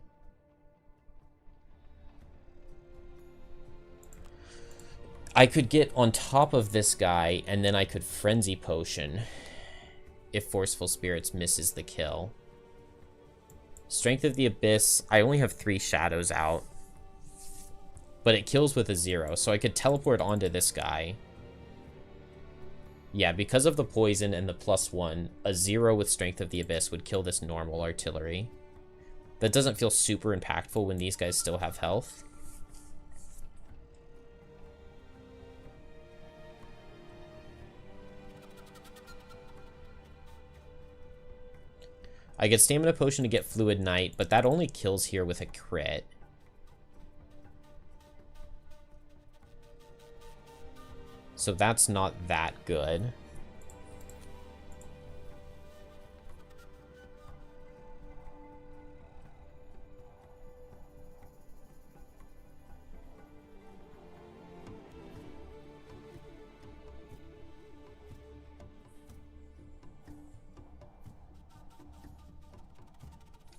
I could get on top of this guy, and then I could Frenzy Potion if Forceful Spirits misses the kill. Strength of the Abyss, I only have 3 shadows out, but it kills with a 0, so I could teleport onto this guy. Yeah, because of the poison and the +1, a 0 with Strength of the Abyss would kill this normal artillery. That doesn't feel super impactful when these guys still have health. I get Stamina Potion to get Fluid Knight, but that only kills here with a crit. So that's not that good.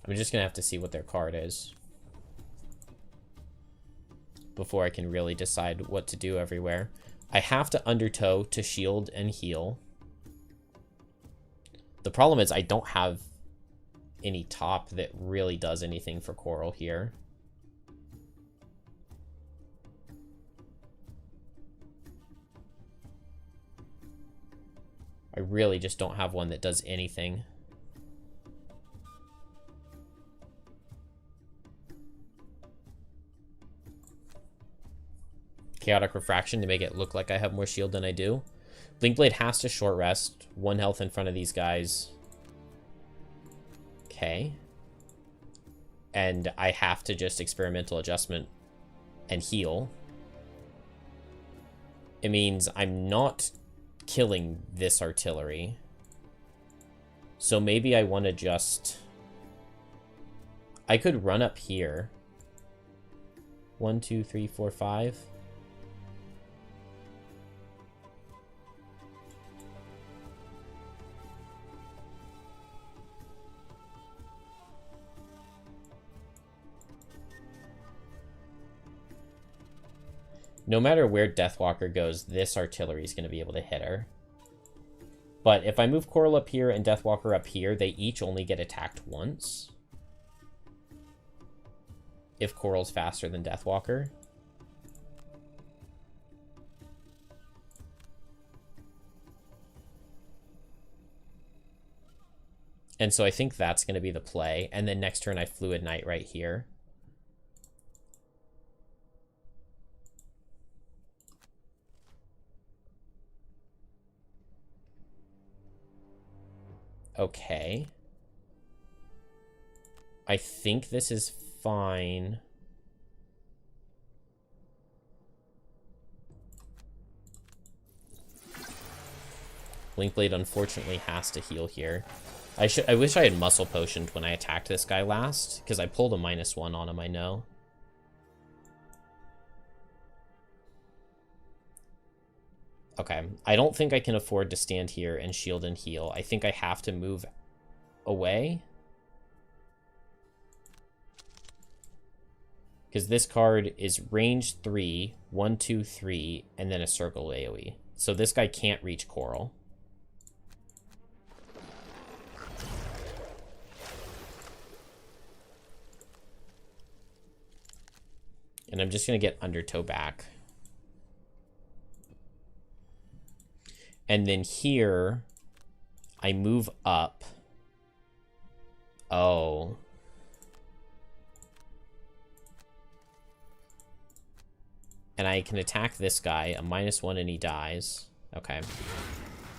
I'm just gonna have to see what their card is before I can really decide what to do everywhere. I have to Undertow to shield and heal. The problem is I don't have any top that really does anything for Coral here. I really just don't have one that does anything. Chaotic Refraction to make it look like I have more shield than I do. Blinkblade has to short rest. 1 health in front of these guys. Okay. And I have to just experimental adjustment and heal. It means I'm not killing this artillery. So maybe I want to just... I could run up here. 1, 2, 3, 4, 5. No matter where Deathwalker goes, this artillery is going to be able to hit her. But if I move Coral up here and Deathwalker up here, they each only get attacked once. If Coral's faster than Deathwalker. And so I think that's going to be the play. And then next turn I Fluid Knight right here. Okay. I think this is fine. Blinkblade unfortunately has to heal here. I wish I had Muscle Potioned when I attacked this guy last, because I pulled a -1 on him, I know. Okay, I don't think I can afford to stand here and shield and heal. I think I have to move away. Because this card is range 3, 1, 2, 3, and then a circle AoE. So this guy can't reach Coral. And I'm just going to get Undertow back. And then here, I move up. Oh. And I can attack this guy, a -1, and he dies. Okay.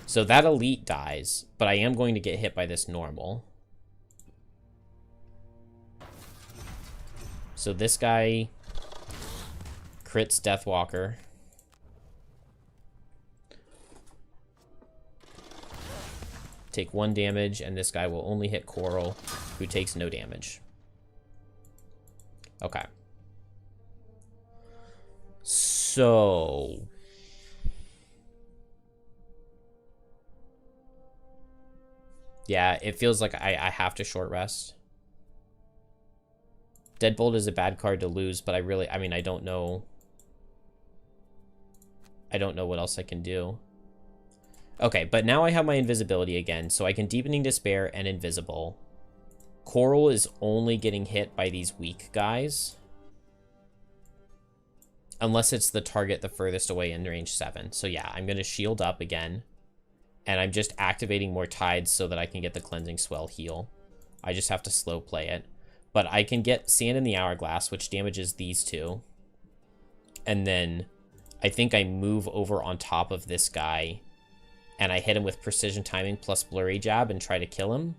So that elite dies, but I am going to get hit by this normal. So this guy crits Deathwalker. Take 1 damage, and this guy will only hit Coral, who takes no damage. Okay. So... yeah, it feels like I have to short rest. Deadbolt is a bad card to lose, but I mean, I don't know. I don't know what else I can do. Okay, but now I have my invisibility again, so I can Deepening Despair and Invisible. Coral is only getting hit by these weak guys. Unless it's the target the furthest away in range 7. So yeah, I'm going to shield up again. And I'm just activating more tides so that I can get the Cleansing Swell heal. I just have to slow play it. But I can get Sand in the Hourglass, which damages these two. And then I think I move over on top of this guy. And I hit him with Precision Timing plus Blurry Jab and try to kill him.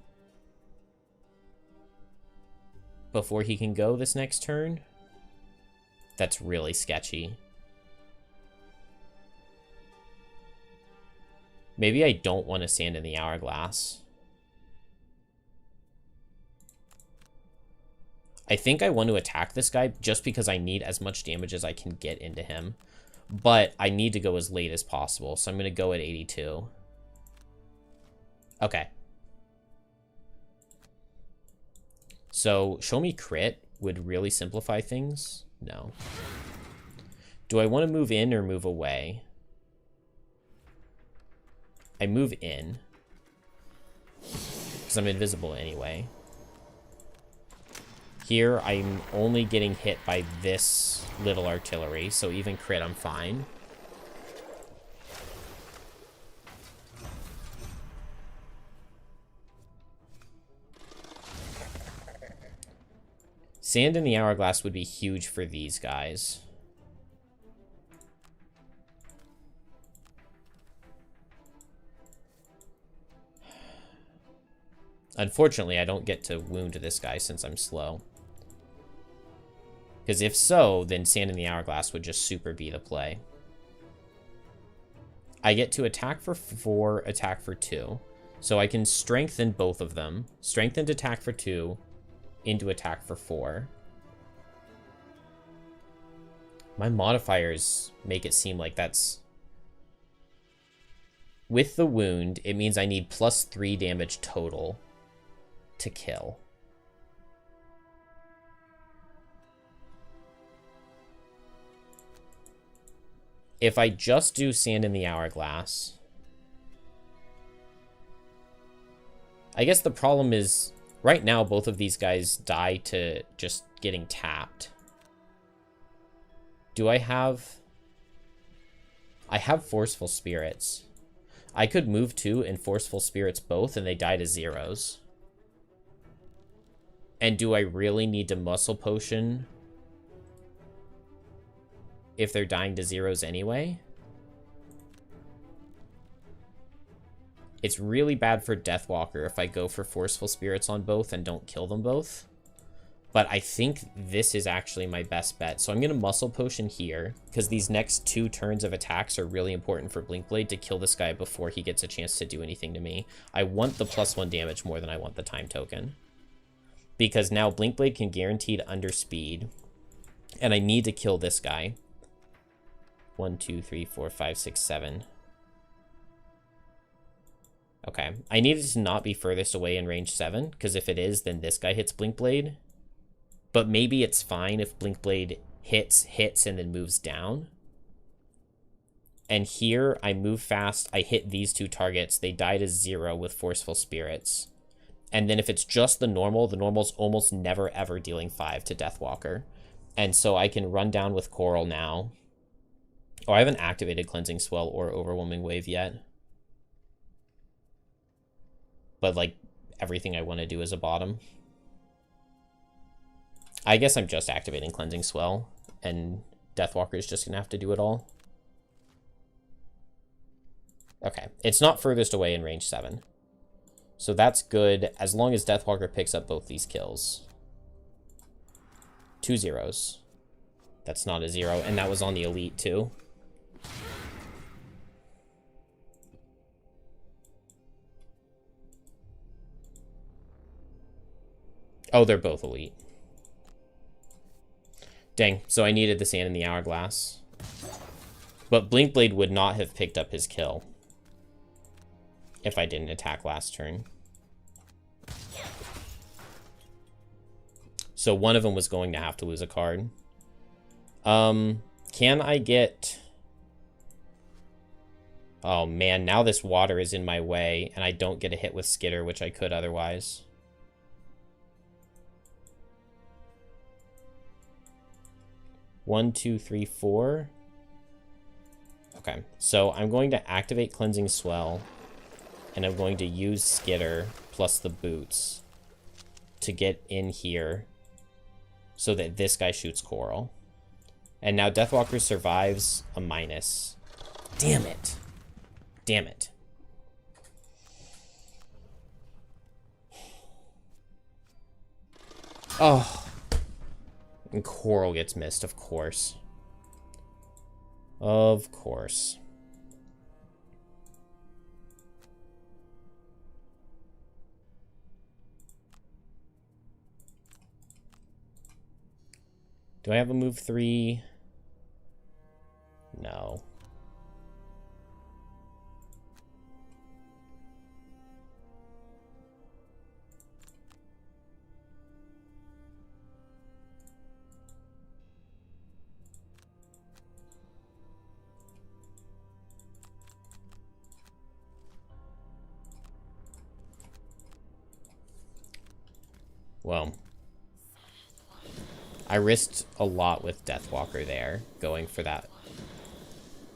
Before he can go this next turn. That's really sketchy. Maybe I don't want to Sand in the Hourglass. I think I want to attack this guy just because I need as much damage as I can get into him. But I need to go as late as possible, so I'm going to go at 82. Okay. So, show me crit would really simplify things. No. Do I want to move in or move away? I move in. Because I'm invisible anyway. Here, I'm only getting hit by this little artillery, so even crit, I'm fine. Sand in the Hourglass would be huge for these guys. Unfortunately, I don't get to wound this guy since I'm slow. Because if so, then Sand in the Hourglass would just super be the play. I get to attack for 4, attack for 2. So I can strengthen both of them. Strengthened attack for 2 into attack for 4. My modifiers make it seem like that's... With the wound, it means I need plus 3 damage total to kill. If I just do Sand in the Hourglass... I guess the problem is, right now, both of these guys die to just getting tapped. Do I have... I have Forceful Spirits. I could move 2 and Forceful Spirits both, and they die to 0s. And do I really need to Muscle Potion if they're dying to 0s anyway? It's really bad for Deathwalker if I go for Forceful Spirits on both and don't kill them both. But I think this is actually my best bet. So I'm going to Muscle Potion here, because these next 2 turns of attacks are really important for Blinkblade to kill this guy before he gets a chance to do anything to me. I want the +1 damage more than I want the time token. Because now Blinkblade can guaranteed underspeed, and I need to kill this guy. 1, 2, 3, 4, 5, 6, 7. Okay, I need it to not be furthest away in range 7, because if it is, then this guy hits Blinkblade. But maybe it's fine if Blinkblade hits, and then moves down. And here, I move fast, I hit these 2 targets, they die to 0 with Forceful Spirits. And then if it's just the normal's almost never ever dealing 5 to Deathwalker. And so I can run down with Coral now. Oh, I haven't activated Cleansing Swell or Overwhelming Wave yet. But, like, everything I want to do is a bottom. I guess I'm just activating Cleansing Swell, and Deathwalker is just going to have to do it all. Okay, it's not furthest away in range 7. So that's good, as long as Deathwalker picks up both these kills. 2 0s. That's not a 0, and that was on the Elite, too. Oh, they're both Elite. Dang, so I needed the Sand in the Hourglass. But Blinkblade would not have picked up his kill if I didn't attack last turn. So one of them was going to have to lose a card. Can I get... Oh man, now this water is in my way, and I don't get a hit with Skitter, which I could otherwise. One, two, three, 4. Okay, so I'm going to activate Cleansing Swell, and I'm going to use Skitter plus the boots to get in here so that this guy shoots Coral. And now Deathwalker survives a minus. Damn it. Damn it. Oh. And Coral gets missed, of course. Of course. Do I have a move 3? No. Well, I risked a lot with Deathwalker there, going for that.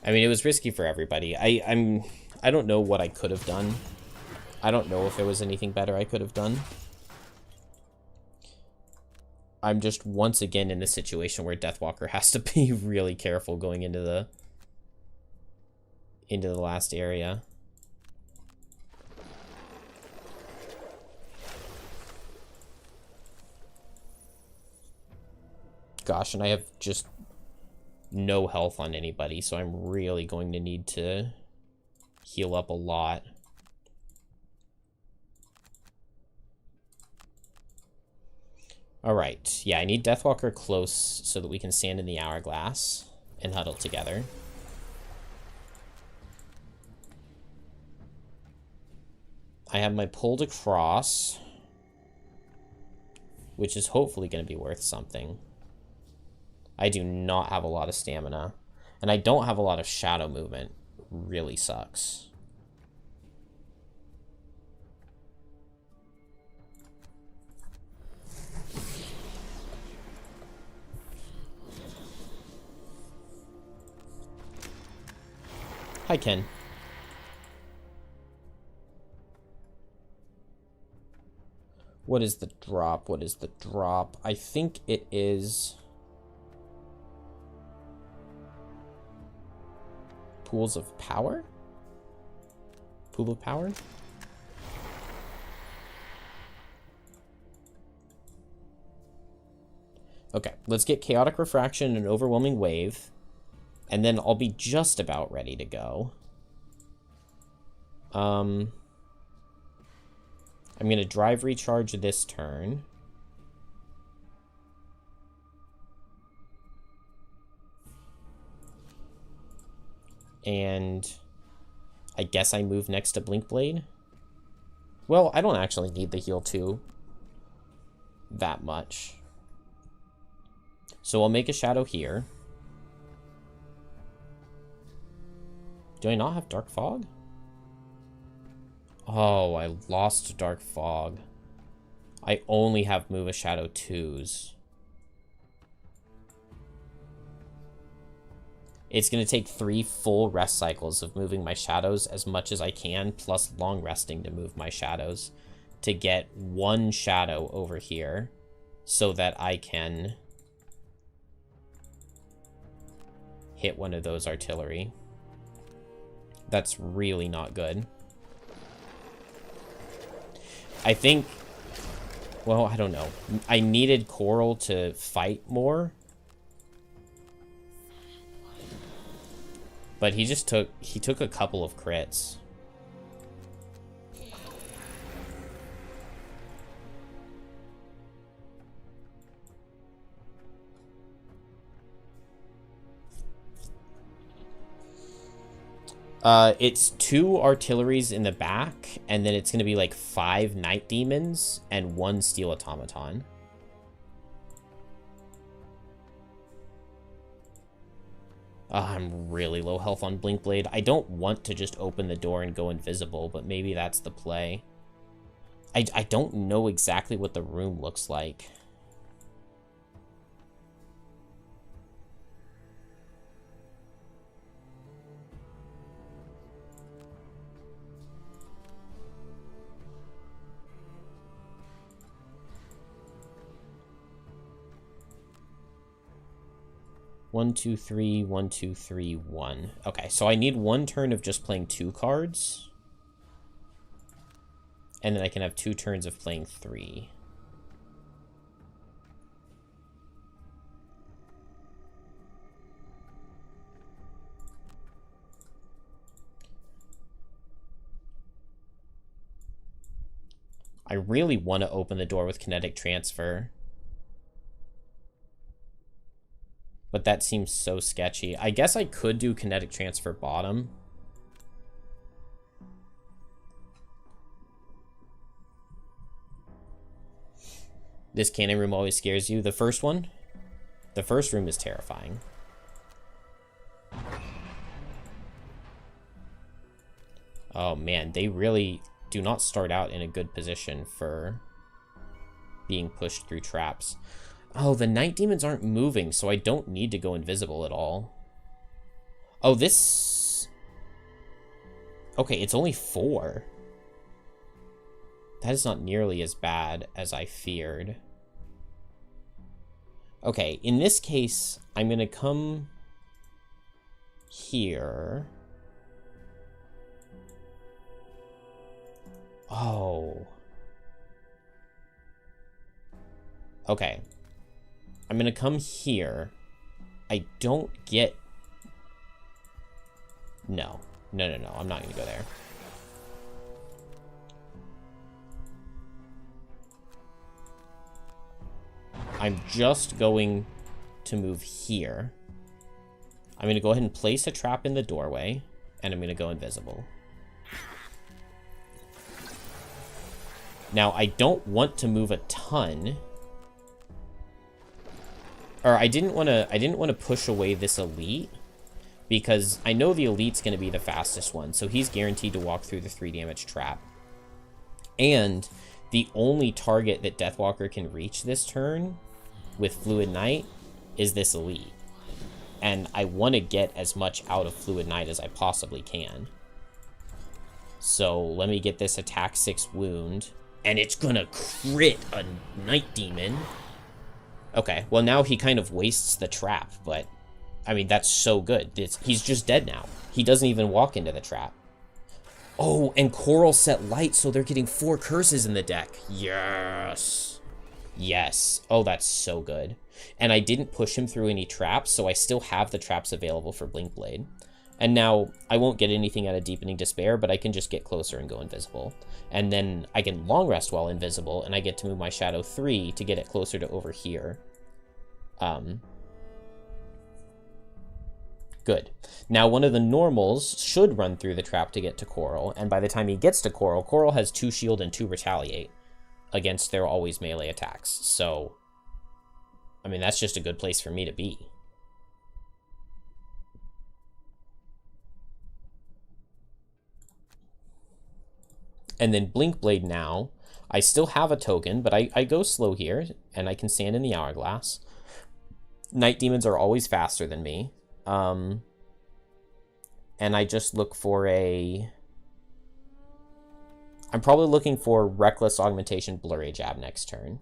I mean, it was risky for everybody. I don't know what I could have done. I don't know if there was anything better I could have done. I'm just once again in the situation where Deathwalker has to be really careful going into the last area. Gosh, and I have just no health on anybody, so I'm really going to need to heal up a lot. Alright, yeah, I need Deathwalker close so that we can stand in the hourglass and huddle together. I have my pulled across, which is hopefully going to be worth something. I do not have a lot of stamina, and I don't have a lot of shadow movement. Really sucks. Hi, Ken. What is the drop? What is the drop? I think it is pools of power? Pool of power? Okay, let's get Chaotic Refraction and Overwhelming Wave, and then I'll be just about ready to go. I'm going to Drive Recharge this turn. And I guess I move next to Blink Blade. Well, I don't actually need the heal 2 that much. So I'll make a shadow here. Do I not have Dark Fog? Oh, I lost Dark Fog. I only have Move a Shadow 2s. It's going to take 3 full rest cycles of moving my shadows as much as I can, plus long resting to move my shadows, to get 1 shadow over here so that I can hit one of those artillery. That's really not good. I think, well, I don't know. I needed Coral to fight more. But he took a couple of crits. It's 2 artilleries in the back, and then it's going to be like 5 Night Demons and 1 Steel Automaton. I'm really low health on Blink Blade. I don't want to just open the door and go invisible, but maybe that's the play. I don't know exactly what the room looks like. One, two, three, 1, 2, 3, 1. Okay, so I need 1 turn of just playing 2 cards. And then I can have 2 turns of playing 3. I really want to open the door with Kinetic Transfer. But that seems so sketchy. I guess I could do Kinetic Transfer bottom. This cannon room always scares you. The first one? The first room is terrifying. Oh man, they really do not start out in a good position for being pushed through traps. Oh, the Night Demons aren't moving, so I don't need to go invisible at all. Oh, this... Okay, it's only 4. That is not nearly as bad as I feared. Okay, in this case, I'm going to come here. Oh. Okay. I'm going to come here. I don't get... No. No, no, no. I'm not going to go there. I'm just going to move here. I'm going to go ahead and place a trap in the doorway, and I'm going to go invisible. Now, I don't want to move a ton. Or I didn't want to push away this elite, because I know the elite's going to be the fastest one, so he's guaranteed to walk through the 3 damage trap. And the only target that Deathwalker can reach this turn with Fluid Knight is this elite. And I want to get as much out of Fluid Knight as I possibly can. So let me get this attack 6 wound. And it's gonna crit a Night Demon. Okay, well now he kind of wastes the trap, but I mean, that's so good. He's just dead now. He doesn't even walk into the trap. Oh, and Coral set light, so they're getting 4 curses in the deck. Yes. Yes. Oh, that's so good. And I didn't push him through any traps, so I still have the traps available for Blinkblade. And now, I won't get anything out of Deepening Despair, but I can just get closer and go invisible. And then I can long rest while invisible, and I get to move my Shadow 3 to get it closer to over here. Good. Now, one of the normals should run through the trap to get to Coral, and by the time he gets to Coral, Coral has 2 shield and 2 retaliate against their always melee attacks. So, I mean, that's just a good place for me to be. And then Blinkblade now. I still have a token, but I go slow here, and I can stand in the Hourglass. Night Demons are always faster than me. And I just look for a... I'm probably looking for Reckless Augmentation Blurry Jab next turn.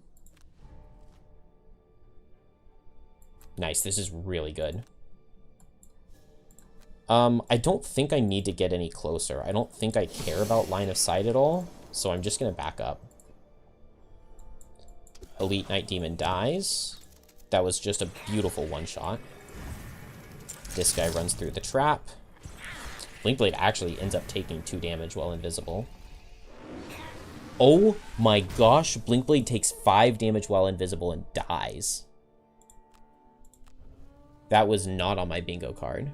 Nice, this is really good. I don't think I need to get any closer. I don't think I care about line of sight at all, so I'm just going to back up. Elite Night Demon dies. That was just a beautiful one-shot. This guy runs through the trap. Blinkblade actually ends up taking 2 damage while invisible. Oh my gosh, Blinkblade takes 5 damage while invisible and dies. That was not on my bingo card.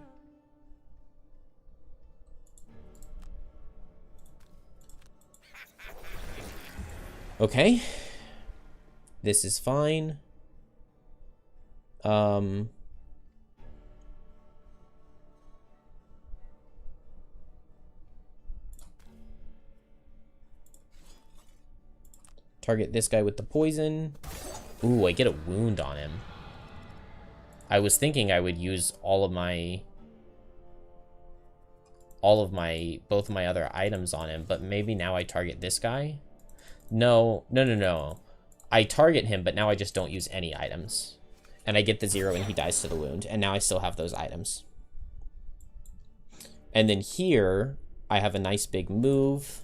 Okay. This is fine. Target this guy with the poison. Ooh, I get a wound on him. I was thinking I would use both of my other items on him, but maybe now I target this guy? No. I target him, but now I just don't use any items. And I get the 0 and he dies to the wound, and now I still have those items. And then here, I have a nice big move.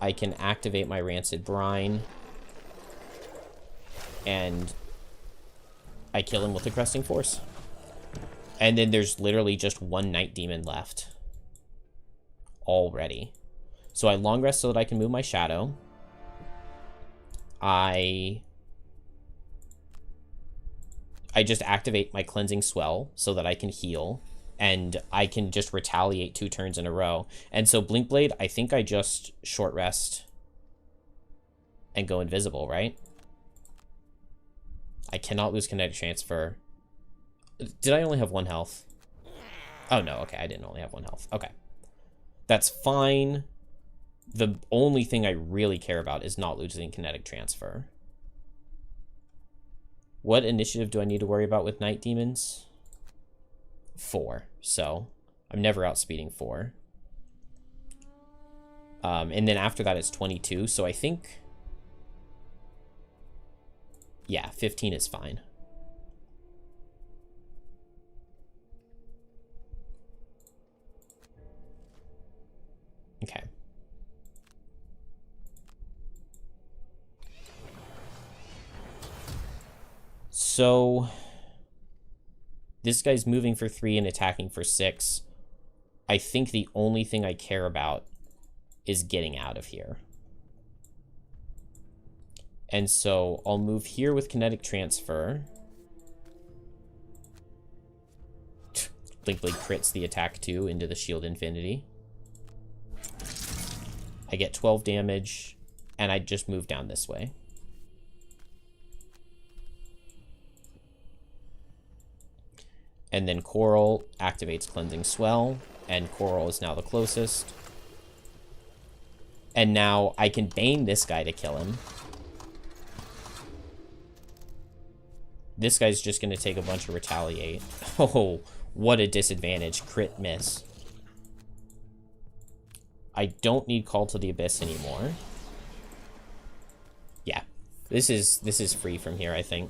I can activate my Rancid Brine. And I kill him with a Cresting Force. And then there's literally just 1 Night Demon left. Already. So I long rest so that I can move my Shadow. I just activate my Cleansing Swell so that I can heal. And I can just retaliate 2 turns in a row. And so Blinkblade, I think I just short rest and go invisible, right? I cannot lose Kinetic Transfer. Did I only have 1 health? Oh, no. Okay, I didn't only have 1 health. Okay. That's fine. The only thing I really care about is not losing Kinetic Transfer. What initiative do I need to worry about with Night Demons? 4. So, I'm never outspeeding 4. And then after that, it's 22. So I think... Yeah, 15 is fine. Okay. So this guy's moving for 3 and attacking for 6. I think the only thing I care about is getting out of here. And so I'll move here with kinetic transfer. Blink Blade crits the attack 2 into the shield infinity. I get 12 damage, and I just move down this way. And then Coral activates Cleansing Swell, and Coral is now the closest. And now I can Bane this guy to kill him. This guy's just going to take a bunch of Retaliate. Oh, what a disadvantage. Crit miss. I don't need Call to the Abyss anymore. Yeah, this is free from here, I think.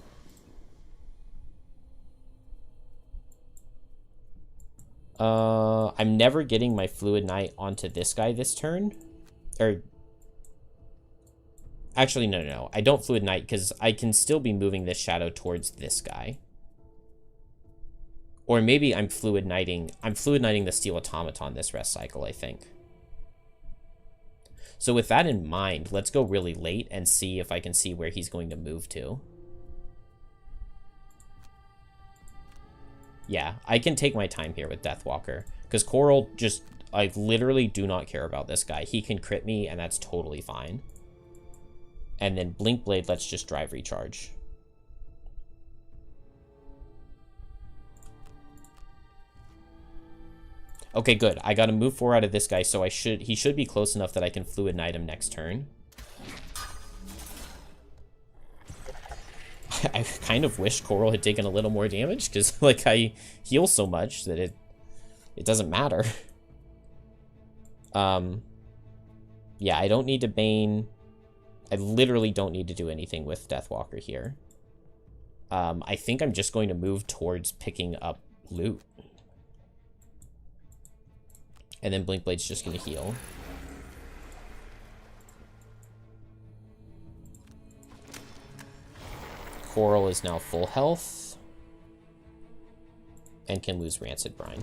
I'm never getting my Fluid Knight onto this guy this turn. Or... Actually, no. I don't Fluid Knight because I can still be moving this shadow towards this guy. Or maybe I'm Fluid Knighting the Steel Automaton this rest cycle, I think. So with that in mind, let's go really late and see if I can see where he's going to move to. Yeah, I can take my time here with Deathwalker. Because Coral just... I literally do not care about this guy. He can crit me, and that's totally fine. And then Blink Blade, let's just drive recharge. Okay, good. I got to move 4 out of this guy, so he should be close enough that I can Fluid Knight him next turn. I kind of wish Coral had taken a little more damage, because, like, I heal so much that it doesn't matter. Yeah, I don't need to Bane. I literally don't need to do anything with Deathwalker here. I think I'm just going to move towards picking up loot. And then Blink Blade's just going to heal. Coral is now full health. And can lose Rancid Brine.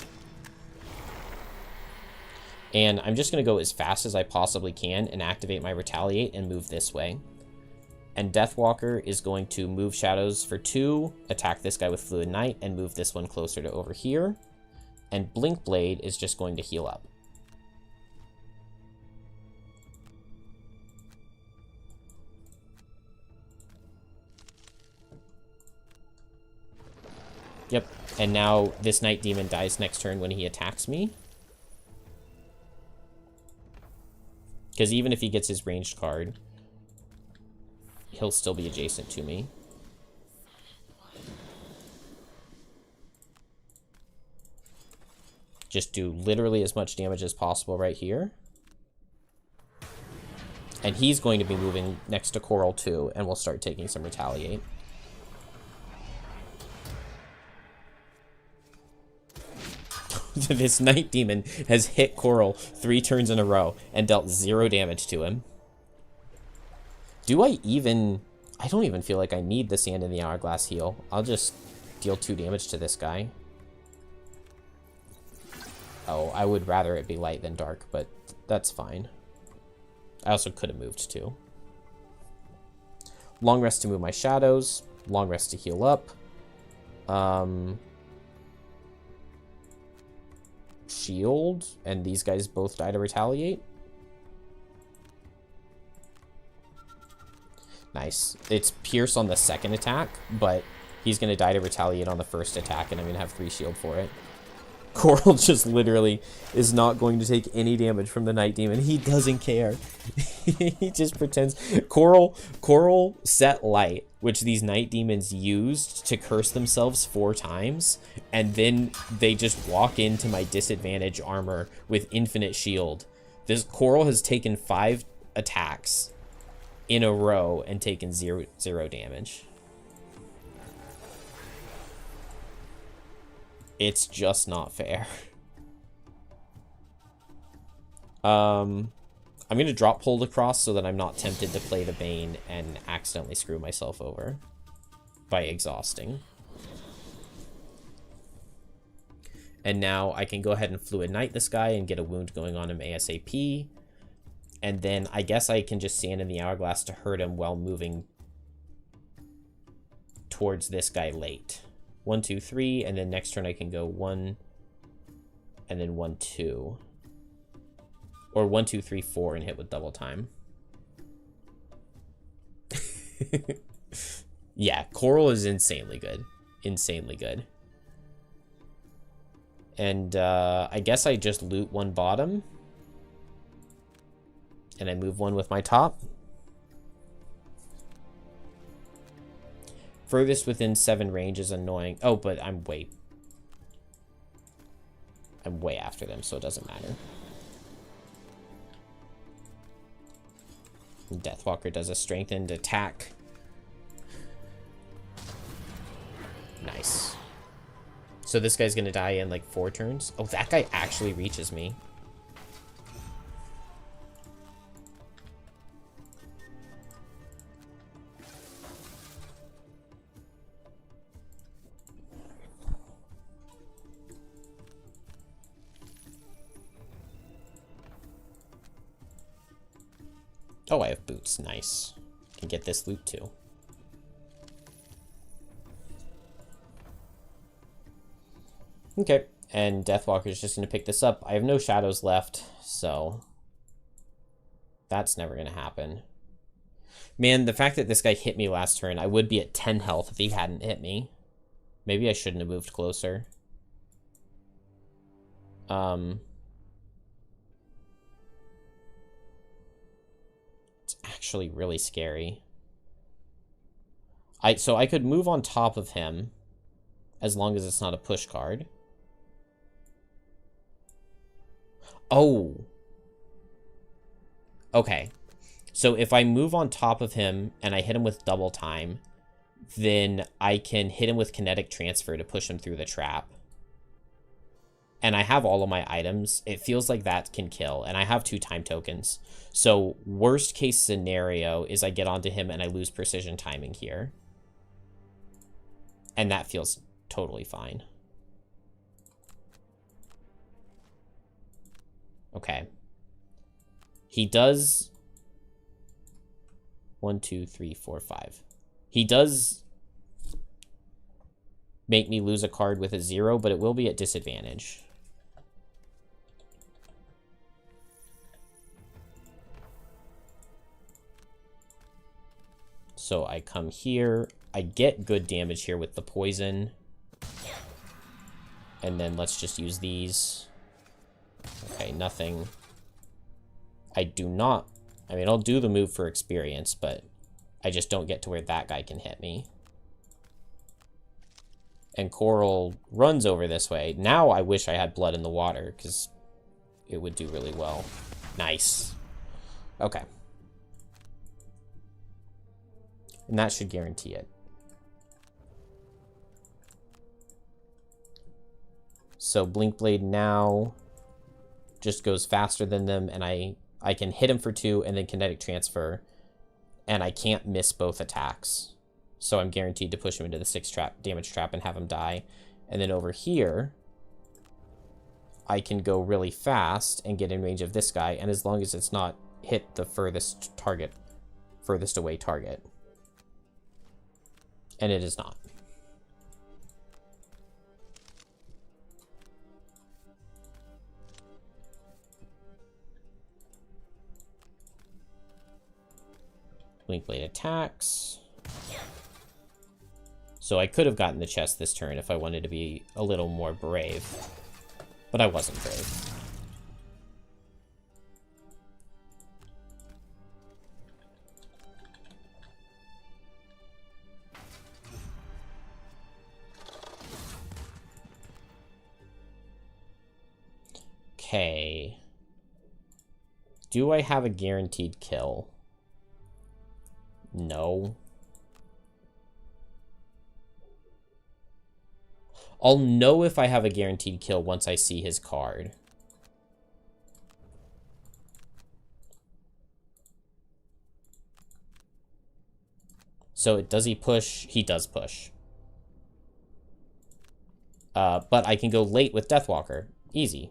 And I'm just going to go as fast as I possibly can and activate my Retaliate and move this way. And Deathwalker is going to move Shadows for 2, attack this guy with Fluid Knight, and move this one closer to over here. And Blink Blade is just going to heal up. Yep, and now this Night Demon dies next turn when he attacks me. Because even if he gets his ranged card, he'll still be adjacent to me. Just do literally as much damage as possible right here. And he's going to be moving next to Coral too, and we'll start taking some Retaliate. This Night Demon has hit Coral 3 turns in a row and dealt 0 damage to him. Do I even... I don't even feel like I need the Sand in the Hourglass heal. I'll just deal 2 damage to this guy. Oh, I would rather it be light than dark, but that's fine. I also could have moved too. Long rest to move my shadows. Long rest to heal up. Shield, and these guys both die to Retaliate. Nice. It's Pierce on the second attack, but he's going to die to Retaliate on the first attack, and I'm going to have 3 shield for it. Coral just literally is not going to take any damage from the Night Demon. He doesn't care. He just pretends. Coral set light, which these Night Demons used to curse themselves 4 times, and then they just walk into my disadvantage armor with infinite shield. This Coral has taken 5 attacks in a row and taken zero damage. It's just not fair. I'm going to drop Hold Across so that I'm not tempted to play the Bane and accidentally screw myself over. by exhausting. And now I can go ahead and Fluid Knight this guy and get a wound going on him ASAP. And then I guess I can just stand in the Hourglass to hurt him while moving towards this guy late. 1, 2, 3, and then next turn I can go 1, and then 1, 2. Or 1, 2, 3, 4 and hit with double time. Yeah, Coral is insanely good. Insanely good. And I guess I just loot one bottom. And I move one with my top. Furthest within 7 range is annoying. Oh, but I'm way after them, so it doesn't matter. Deathwalker does a strengthened attack. Nice. So this guy's gonna die in like 4 turns. Oh, that guy actually reaches me. Oh, I have boots. Nice. Can get this loot too. Okay, and Deathwalker's just going to pick this up. I have no shadows left, so that's never going to happen. Man, the fact that this guy hit me last turn, I would be at 10 health if he hadn't hit me. Maybe I shouldn't have moved closer. It's actually really scary. So I could move on top of him as long as it's not a push card. Oh. Okay. So if I move on top of him and I hit him with double time, then I can hit him with kinetic transfer to push him through the trap. And I have all of my items. It feels like that can kill. And I have 2 time tokens. So worst case scenario is I get onto him and I lose precision timing here. And that feels totally fine. Okay. He does 1, 2, 3, 4, 5. He does make me lose a card with a 0, but it will be at disadvantage. So I come here. I get good damage here with the poison. And then let's just use these. Okay, nothing. I do not... I mean, I'll do the move for experience, but I just don't get to where that guy can hit me. And Coral runs over this way. Now I wish I had blood in the water, because it would do really well. Nice. Okay. And that should guarantee it. So Blink Blade now just goes faster than them, and I can hit him for 2 and then kinetic transfer, and I can't miss both attacks. So I'm guaranteed to push him into the 6 damage trap and have him die. And then over here, I can go really fast and get in range of this guy, and as long as it's not hit the furthest away target. And it is not. Blink Blade attacks. So I could have gotten the chest this turn if I wanted to be a little more brave. But I wasn't brave. Okay. Do I have a guaranteed kill? No. I'll know if I have a guaranteed kill once I see his card. So does he push? He does push. But I can go late with Deathwalker. Easy.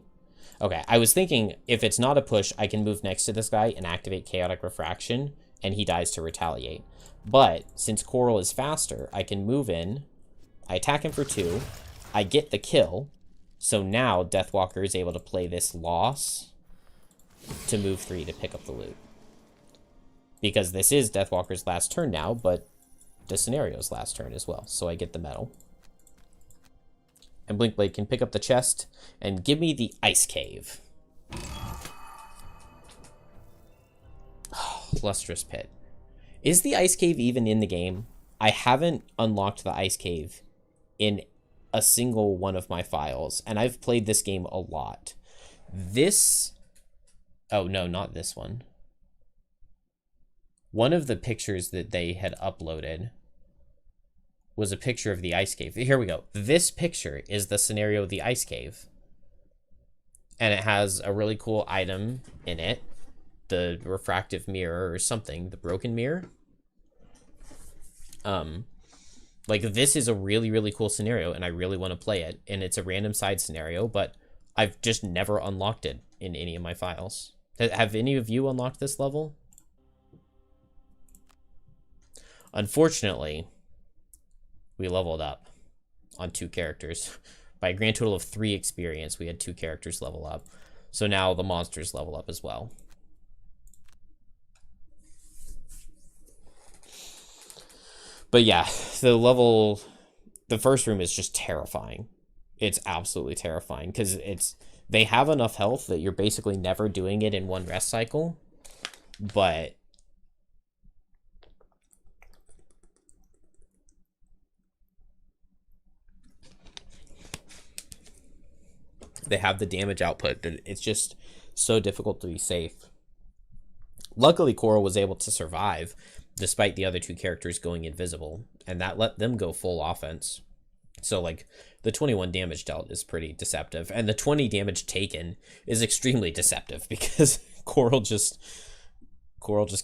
Okay, I was thinking if it's not a push, I can move next to this guy and activate Chaotic Refraction, and he dies to retaliate. But since Coral is faster, I can move in. I attack him for 2. I get the kill. So now Deathwalker is able to play this loss to move 3 to pick up the loot. Because this is Deathwalker's last turn now, but the scenario's last turn as well. So I get the medal. And Blinkblade can pick up the chest and give me the Ice Cave. Oh, Lustrous Pit. Is the Ice Cave even in the game? I haven't unlocked the Ice Cave in a single one of my files, and I've played this game a lot. This... Oh, no, not this one. One of the pictures that they had uploaded was a picture of the Ice Cave. Here we go. This picture is the scenario of the Ice Cave. And it has a really cool item in it. The refractive mirror or something. The broken mirror. Like, this is a really, really cool scenario, and I really want to play it. And it's a random side scenario, but I've just never unlocked it in any of my files. Have any of you unlocked this level? Unfortunately, we leveled up on 2 characters. By a grand total of 3 experience, we had 2 characters level up. So now the monsters level up as well. But yeah, the first room is just terrifying. It's absolutely terrifying because they have enough health that you're basically never doing it in one rest cycle. But they have the damage output that it's just so difficult to be safe. Luckily, Coral was able to survive despite the other 2 characters going invisible, and that let them go full offense. So, like, the 21 damage dealt is pretty deceptive, and the 20 damage taken is extremely deceptive because Coral just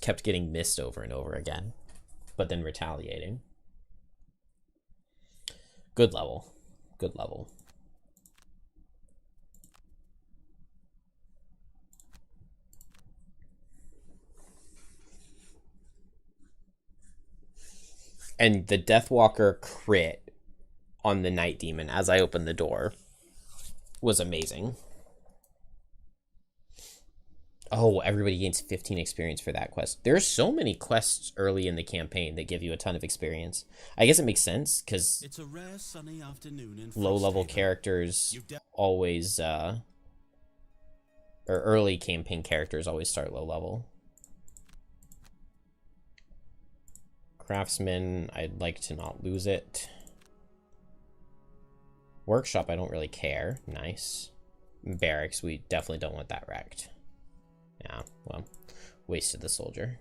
kept getting missed over and over again, but then retaliating. Good level. Good level. And the Deathwalker crit on the Night Demon as I opened the door was amazing. Oh, everybody gains 15 experience for that quest. There's so many quests early in the campaign that give you a ton of experience. I guess it makes sense because it's a rare sunny afternoon in low-level characters always, or early campaign characters always start low-level. Craftsman, I'd like to not lose it. Workshop, I don't really care. Nice. Barracks, we definitely don't want that wrecked. Yeah, well, wasted the soldier.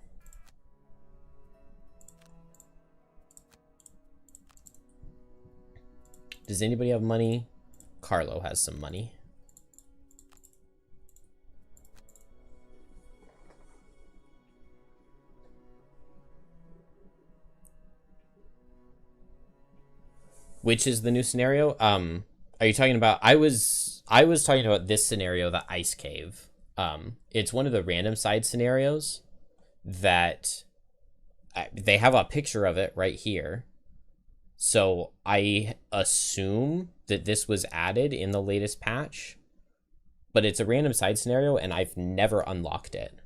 Does anybody have money? Carlo has some money. Which is the new scenario? Are you talking about... I was talking about this scenario, the Ice Cave. It's one of the random side scenarios that... they have a picture of it right here. So I assume that this was added in the latest patch. But it's a random side scenario, and I've never unlocked it.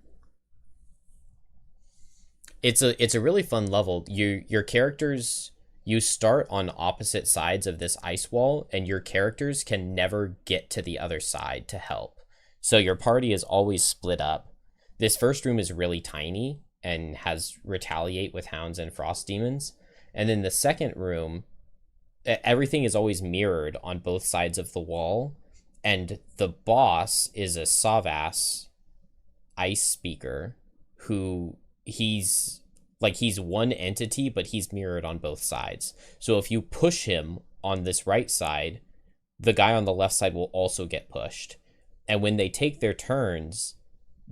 It's a really fun level. Your characters... You start on opposite sides of this ice wall, and your characters can never get to the other side to help. So your party is always split up. This first room is really tiny and has retaliate with hounds and frost demons. And then the second room, everything is always mirrored on both sides of the wall. And the boss is a Savas ice speaker who he's one entity, but he's mirrored on both sides. So if you push him on this right side, the guy on the left side will also get pushed. And when they take their turns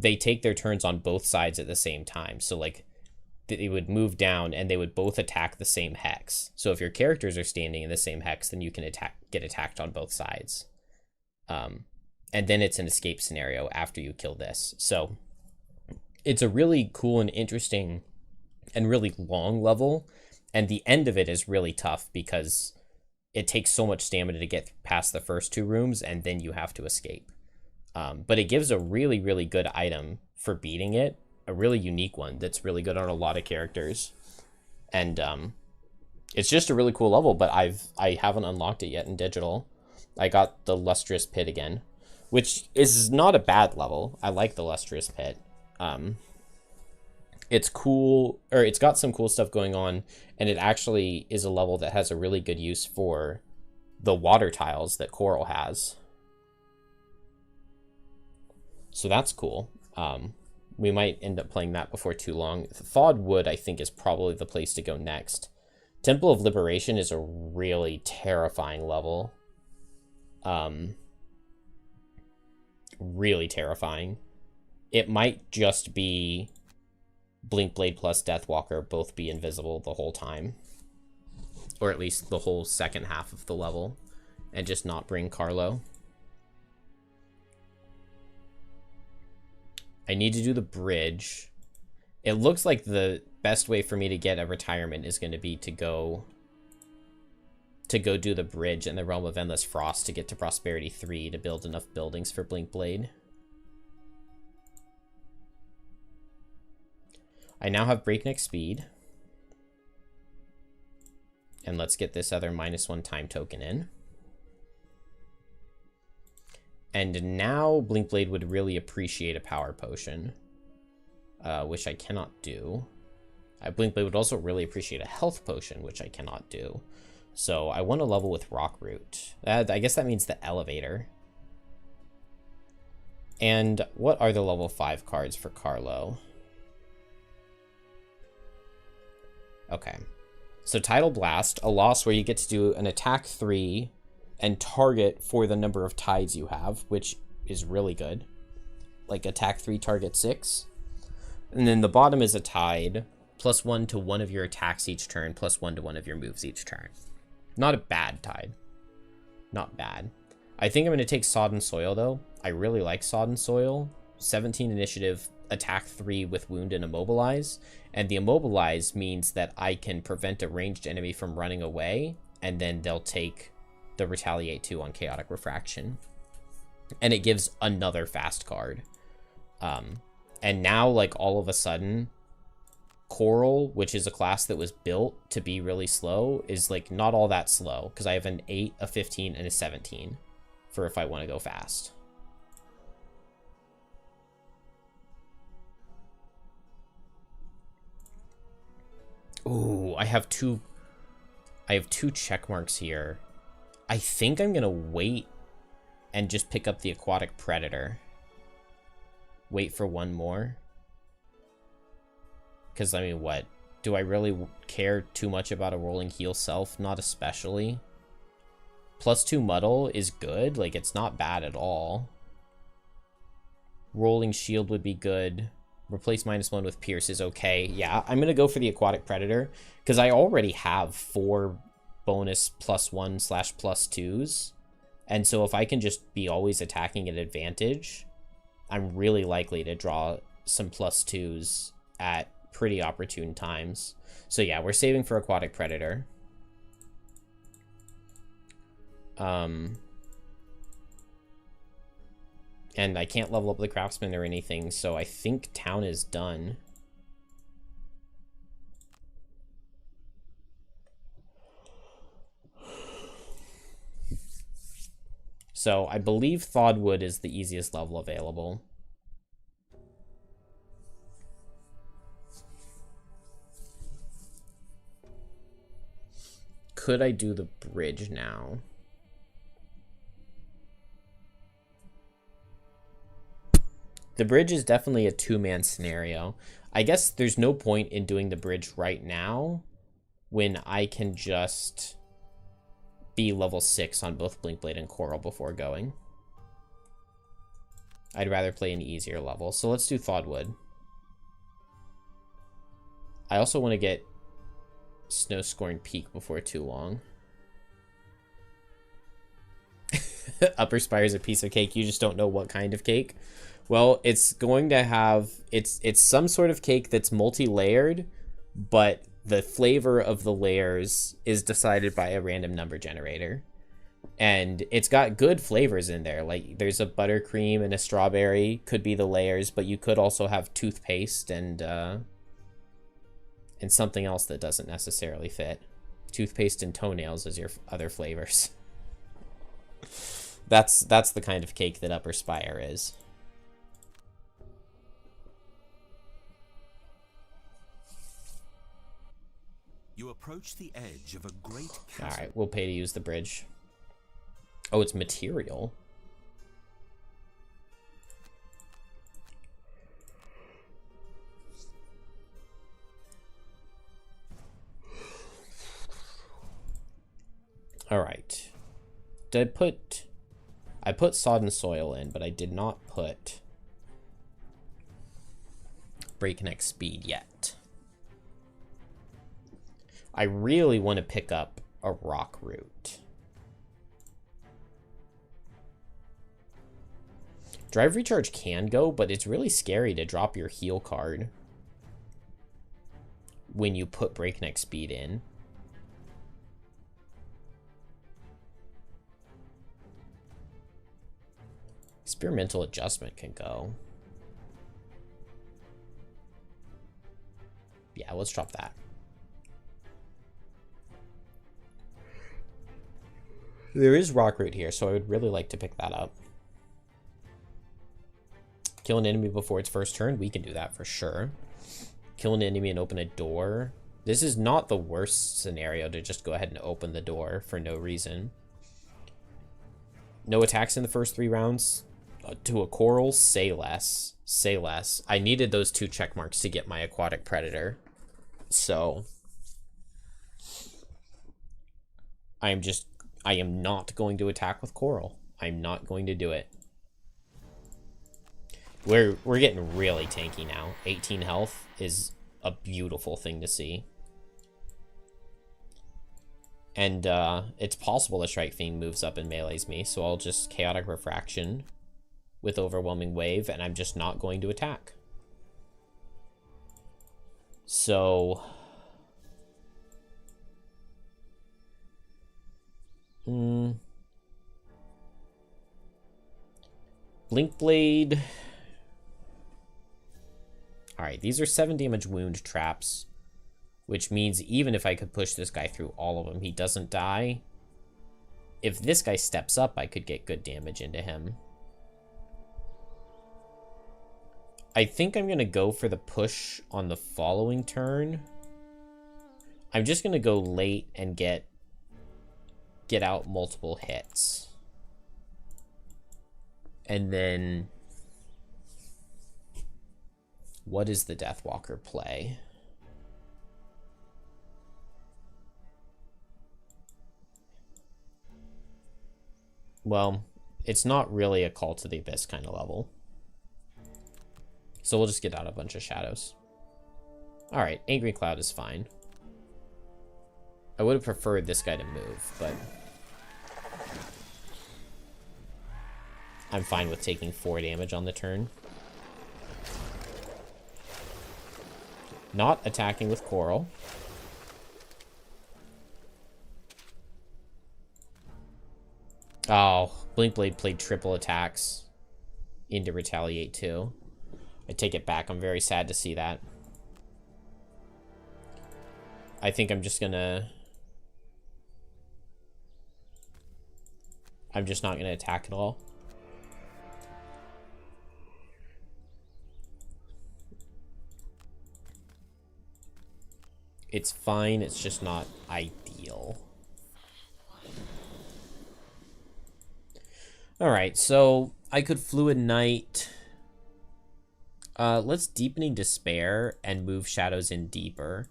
on both sides at the same time. So like they would move down and they would both attack the same hex. So if your characters are standing in the same hex, then you can get attacked on both sides. And then it's an escape scenario after you kill this. So it's a really cool and interesting and really long level. And the end of it is really tough because it takes so much stamina to get past the first 2 rooms, and then you have to escape. But it gives a really, really good item for beating it. A really unique one that's really good on a lot of characters. And it's just a really cool level, but I haven't unlocked it yet in digital. I got the Lustrous Pit again, which is not a bad level. I like the Lustrous Pit. It's cool, or it's got some cool stuff going on, and it actually is a level that has a really good use for the water tiles that Coral has. So that's cool. We might end up playing that before too long. Thawed Wood, I think, is probably the place to go next. Temple of Liberation is a really terrifying level. Really terrifying. It might just be Blinkblade plus Deathwalker both be invisible the whole time. Or at least the whole second half of the level. And just not bring Carlo. I need to do the bridge. It looks like the best way for me to get a retirement is going to be to go do the bridge in the Realm of Endless Frost to get to Prosperity 3 to build enough buildings for Blinkblade. I now have breakneck speed. And let's get this other -1 time token in. And now Blinkblade would really appreciate a power potion, which I cannot do. Blinkblade would also really appreciate a health potion, which I cannot do. So I want to level with Rockroot. I guess that means the elevator. And what are the level 5 cards for Carlo? Okay. So Tidal Blast, a loss where you get to do an attack 3 and target for the number of tides you have, which is really good. Like attack 3, target 6. And then the bottom is a tide, +1 to one of your attacks each turn, +1 to one of your moves each turn. Not a bad tide. Not bad. I think I'm going to take Sodden Soil, though. I really like Sodden Soil. 17 initiative, attack 3 with Wound and Immobilize. And the Immobilize means that I can prevent a ranged enemy from running away, and then they'll take the Retaliate 2 on Chaotic Refraction. And it gives another fast card. And now, like, all of a sudden, Coral, which is a class that was built to be really slow, is, like, not all that slow. Because I have an 8, a 15, and a 17 for if I want to go fast. Ooh, I have two check marks here. I think I'm gonna wait and just pick up the Aquatic Predator. Wait for one more. Because, I mean, what? Do I really care too much about a Rolling Heal Self? Not especially. +2 Muddle is good. Like, it's not bad at all. Rolling Shield would be good. Replace -1 with Pierce is okay. Yeah, I'm going to go for the Aquatic Predator. Because I already have 4 bonus +1/+2s. And so if I can just be always attacking at advantage, I'm really likely to draw some +2s at pretty opportune times. So yeah, we're saving for Aquatic Predator. And I can't level up the Craftsman or anything, so I think town is done. So I believe Thawed Wood is the easiest level available. Could I do the bridge now? The bridge is definitely a 2-man scenario. I guess there's no point in doing the bridge right now when I can just be level 6 on both Blinkblade and Coral before going. I'd rather play an easier level. So let's do Thawed Wood. I also want to get Snow Scorn Peak before too long. Upper Spire is a piece of cake. You just don't know what kind of cake. Well, it's going to have... It's some sort of cake that's multi-layered, but the flavor of the layers is decided by a random number generator. And it's got good flavors in there. Like, there's a buttercream and a strawberry could be the layers, but you could also have toothpaste and something else that doesn't necessarily fit. Toothpaste and toenails as your other flavors. That's the kind of cake that Upper Spire is. You approach the edge of a great chasm. All right, we'll pay to use the bridge. Oh, it's material. All right. I put sodden soil in, but I did not put breakneck speed yet. I really want to pick up a rock root. Drive recharge can go, but it's really scary to drop your heal card when you put breakneck speed in. Experimental adjustment can go. Yeah, let's drop that. There is rock root here, so I would really like to pick that up. Kill an enemy before its first turn, we can do that for sure. Kill an enemy and open a door. This is not the worst scenario to just go ahead and open the door for no reason. No attacks in the first 3 rounds. To a coral, say less. Say less. I needed those 2 check marks to get my aquatic predator. So I am not going to attack with coral. I'm not going to do it. We're getting really tanky now. 18 health is a beautiful thing to see. And it's possible the Strike Fiend moves up and melees me, so I'll just Chaotic Refraction with Overwhelming Wave, and I'm just not going to attack. So... Blink Blade... Alright, these are 7 damage wound traps, which means even if I could push this guy through all of them, he doesn't die. If this guy steps up, I could get good damage into him. I think I'm going to go for the push on the following turn. I'm just going to go late and get out multiple hits. And then... what does the Deathwalker play? Well, it's not really a Call to the Abyss kind of level. So we'll just get out a bunch of shadows. Alright, Angry Cloud is fine. I would have preferred this guy to move, but... I'm fine with taking 4 damage on the turn. Not attacking with Coral. Oh, Blinkblade played triple attacks into Retaliate too. I take it back. I'm very sad to see that. I think I'm just gonna... I'm just not gonna attack at all. It's fine, it's just not ideal. Alright, so I could Fluid Knight. Let's Deepening Despair and move shadows in deeper.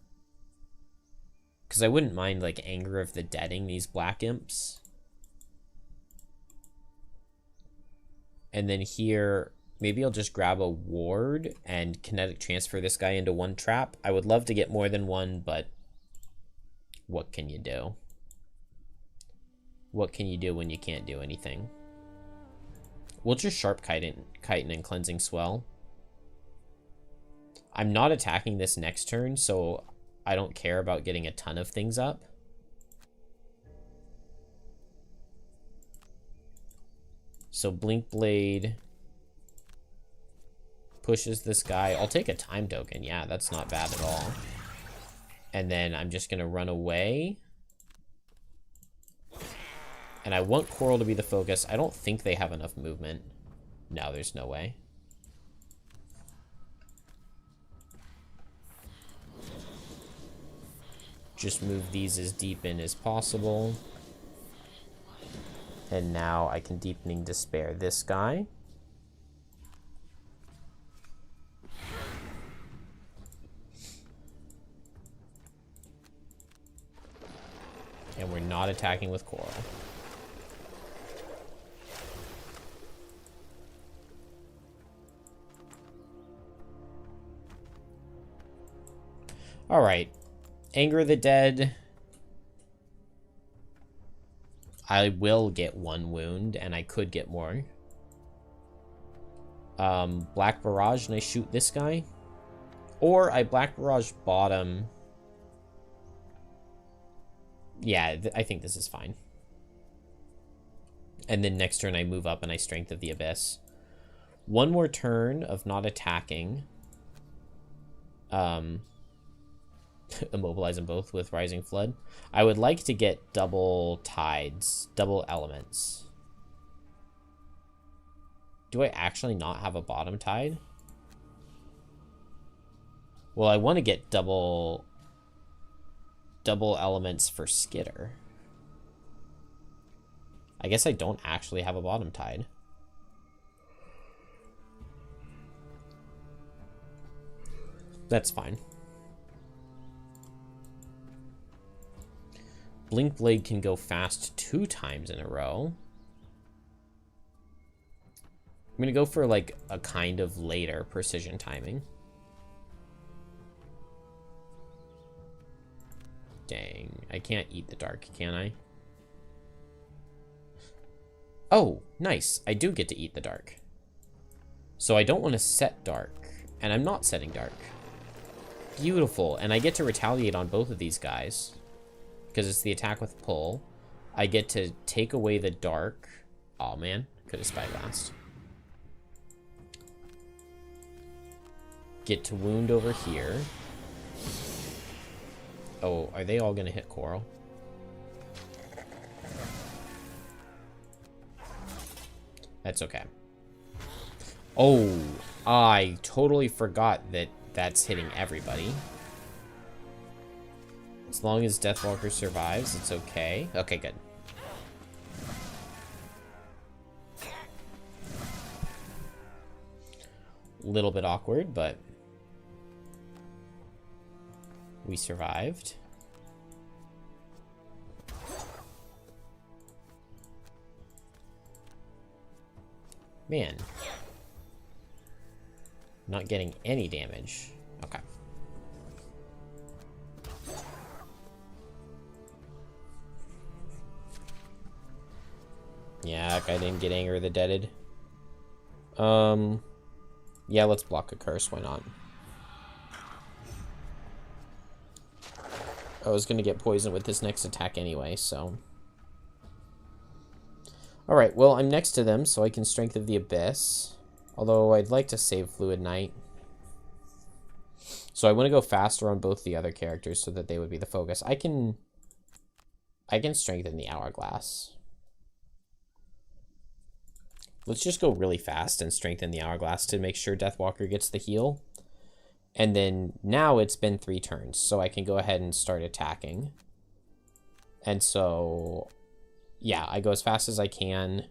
Because I wouldn't mind, like, Anger of the Deading these Black Imps. And then here, Maybe I'll just grab a ward and kinetic transfer this guy into one trap. I would love to get more than one, but what can you do? What can you do when you can't do anything? We'll just sharp chitin and cleansing swell. I'm not attacking this next turn, so I don't care about getting a ton of things up. So Blink Blade pushes this guy. I'll take a time token. Yeah, that's not bad at all. And then I'm just going to run away. And I want Coral to be the focus. I don't think they have enough movement. No, there's no way. Just move these as deep in as possible. And now I can Deepening Despair this guy. And we're not attacking with Coral. Alright. Anger the Dead. I will get 1 wound, and I could get more. Black Barrage, and I shoot this guy. Or I Black Barrage bottom. Yeah, I think this is fine. And then next turn I move up and I Strength of the Abyss. 1 more turn of not attacking. Immobilize them both with Rising Flood. I would like to get double tides, double elements. Do I actually not have a bottom tide? Well, I want to get double elements for Skitter. I guess I don't actually have a bottom tide. That's fine. Blink Blade can go fast 2 times in a row. I'm going to go for like a kind of later precision timing. Dang, I can't eat the dark, can I? Oh, nice. I do get to eat the dark. So I don't want to set dark, and I'm not setting dark. Beautiful, and I get to retaliate on both of these guys. Because it's the attack with pull. I get to take away the dark. Oh man, could have Spyglassed. Get to wound over here. Oh, are they all gonna hit Coral? That's okay. Oh, I totally forgot that that's hitting everybody. As long as Deathwalker survives, it's okay. Okay, good. Little bit awkward, but we survived. Man. Not getting any damage. Okay. Yeah, I didn't get Anger of the Deaded. Yeah, let's block a curse. Why not? I was going to get poisoned with this next attack anyway, so... Alright, well, I'm next to them, so I can Strength of the Abyss. Although, I'd like to save Fluid Knight. So I want to go faster on both the other characters so that they would be the focus. I can strengthen the Hourglass. Let's just go really fast and strengthen the Hourglass to make sure Deathwalker gets the heal. And then now it's been 3 turns, so I can go ahead and start attacking. And so, yeah, I go as fast as I can.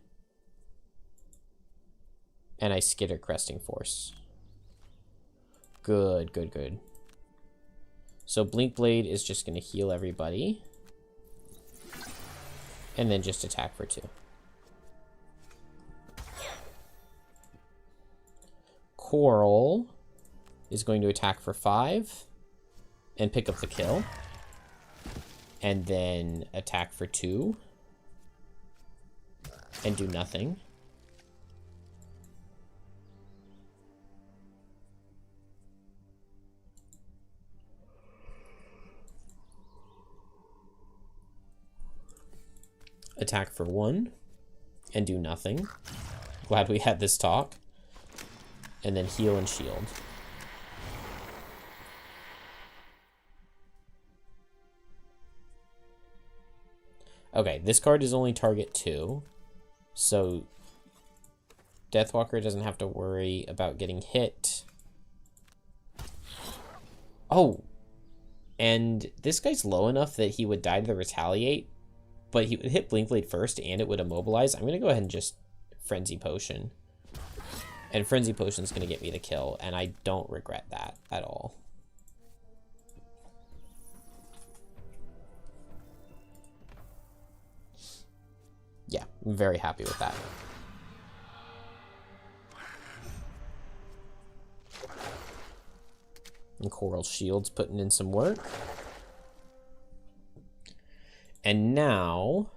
And I Skitter Cresting Force. Good, good, good. So Blink Blade is just going to heal everybody. And then just attack for 2. Coral is going to attack for 5 and pick up the kill. And then attack for 2 and do nothing. Attack for 1 and do nothing. Glad we had this talk. And then heal and shield. Okay, this card is only target 2. So Deathwalker doesn't have to worry about getting hit. Oh! And this guy's low enough that he would die to the Retaliate, but he would hit Blinkblade first and it would immobilize. I'm going to go ahead and just Frenzy Potion. And Frenzy Potion's going to get me the kill, and I don't regret that at all. Yeah, I'm very happy with that. And Coral Shield's putting in some work. And now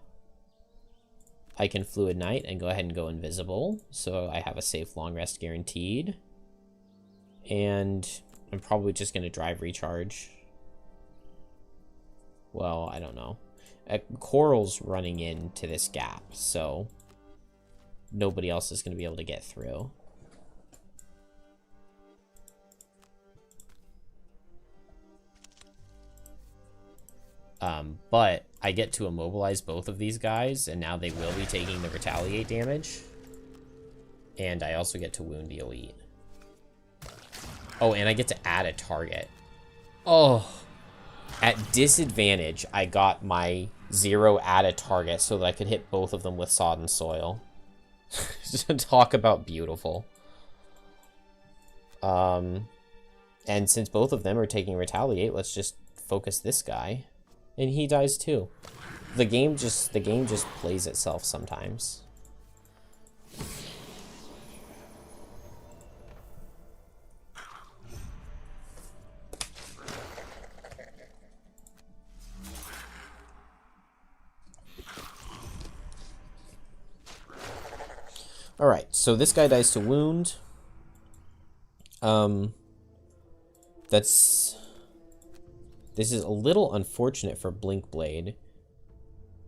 I can Fluid Knight and go ahead and go invisible, so I have a safe long rest guaranteed. And I'm probably just going to drive recharge. Well, I don't know. Coral's running into this gap, so nobody else is going to be able to get through. But I get to immobilize both of these guys, and now they will be taking the Retaliate damage. And I also get to wound the Elite. Oh, and I get to add a target. Oh, at disadvantage, I got my 0 add a target so that I could hit both of them with Sodden Soil. Talk about beautiful. And since both of them are taking Retaliate, let's just focus this guy. And he dies too. The game just plays itself sometimes. Alright, so this guy dies to wound. This is a little unfortunate for Blinkblade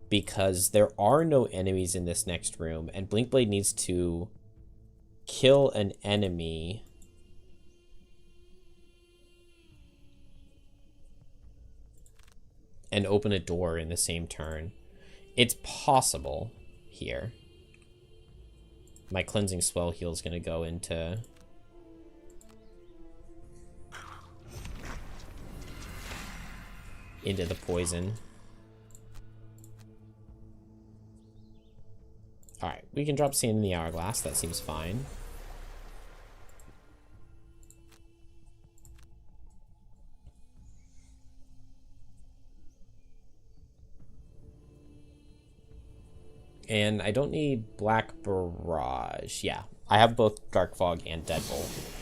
because there are no enemies in this next room, and Blinkblade needs to kill an enemy and open a door in the same turn. It's possible here. My Cleansing Swell heal is going to go into the poison. Alright, we can drop Sand in the Hourglass. That seems fine. And I don't need Black Barrage. Yeah, I have both Dark Fog and Deadbolt.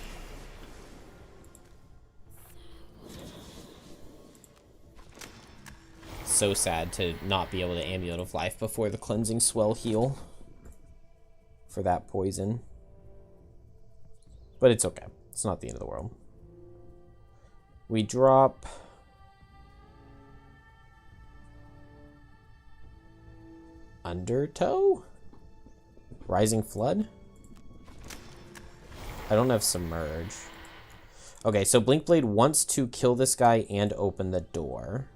So sad to not be able to Amulet of Life before the Cleansing Swell heal for that poison. But it's okay. It's not the end of the world. We drop Undertow? Rising Flood? I don't have Submerge. Okay, so Blinkblade wants to kill this guy and open the door.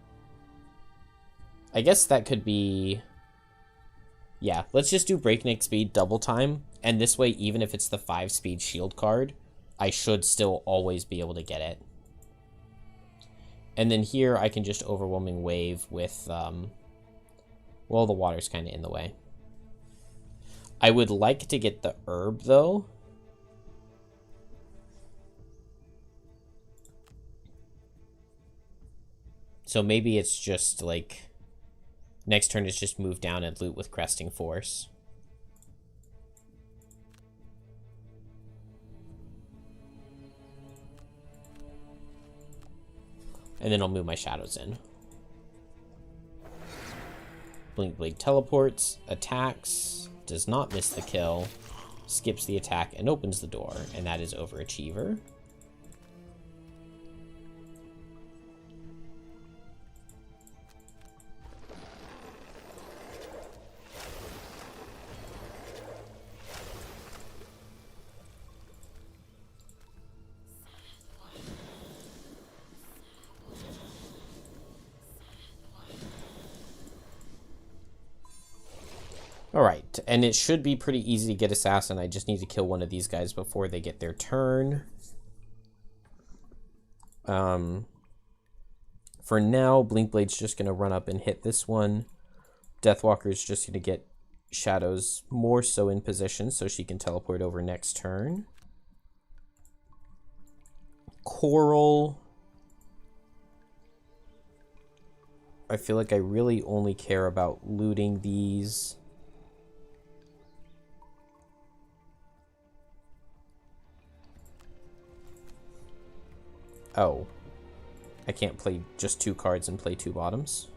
I guess that could be... Yeah, let's just do Breakneck Speed double time. And this way, even if it's the 5-speed shield card, I should still always be able to get it. And then here, I can just Overwhelming Wave with... Well, the water's kind of in the way. I would like to get the herb, though. So maybe it's just, like... Next turn is just move down and loot with Cresting Force. And then I'll move my shadows in. Blink Blade teleports, attacks, does not miss the kill, skips the attack, and opens the door. And that is Overachiever. Alright, and it should be pretty easy to get Assassin. I just need to kill one of these guys before they get their turn. For now, Blinkblade's just going to run up and hit this one. Deathwalker's just going to get Shadows more so in position so she can teleport over next turn. Coral. I feel like I really only care about looting these. Oh, I can't play just 2 cards and play 2 bottoms.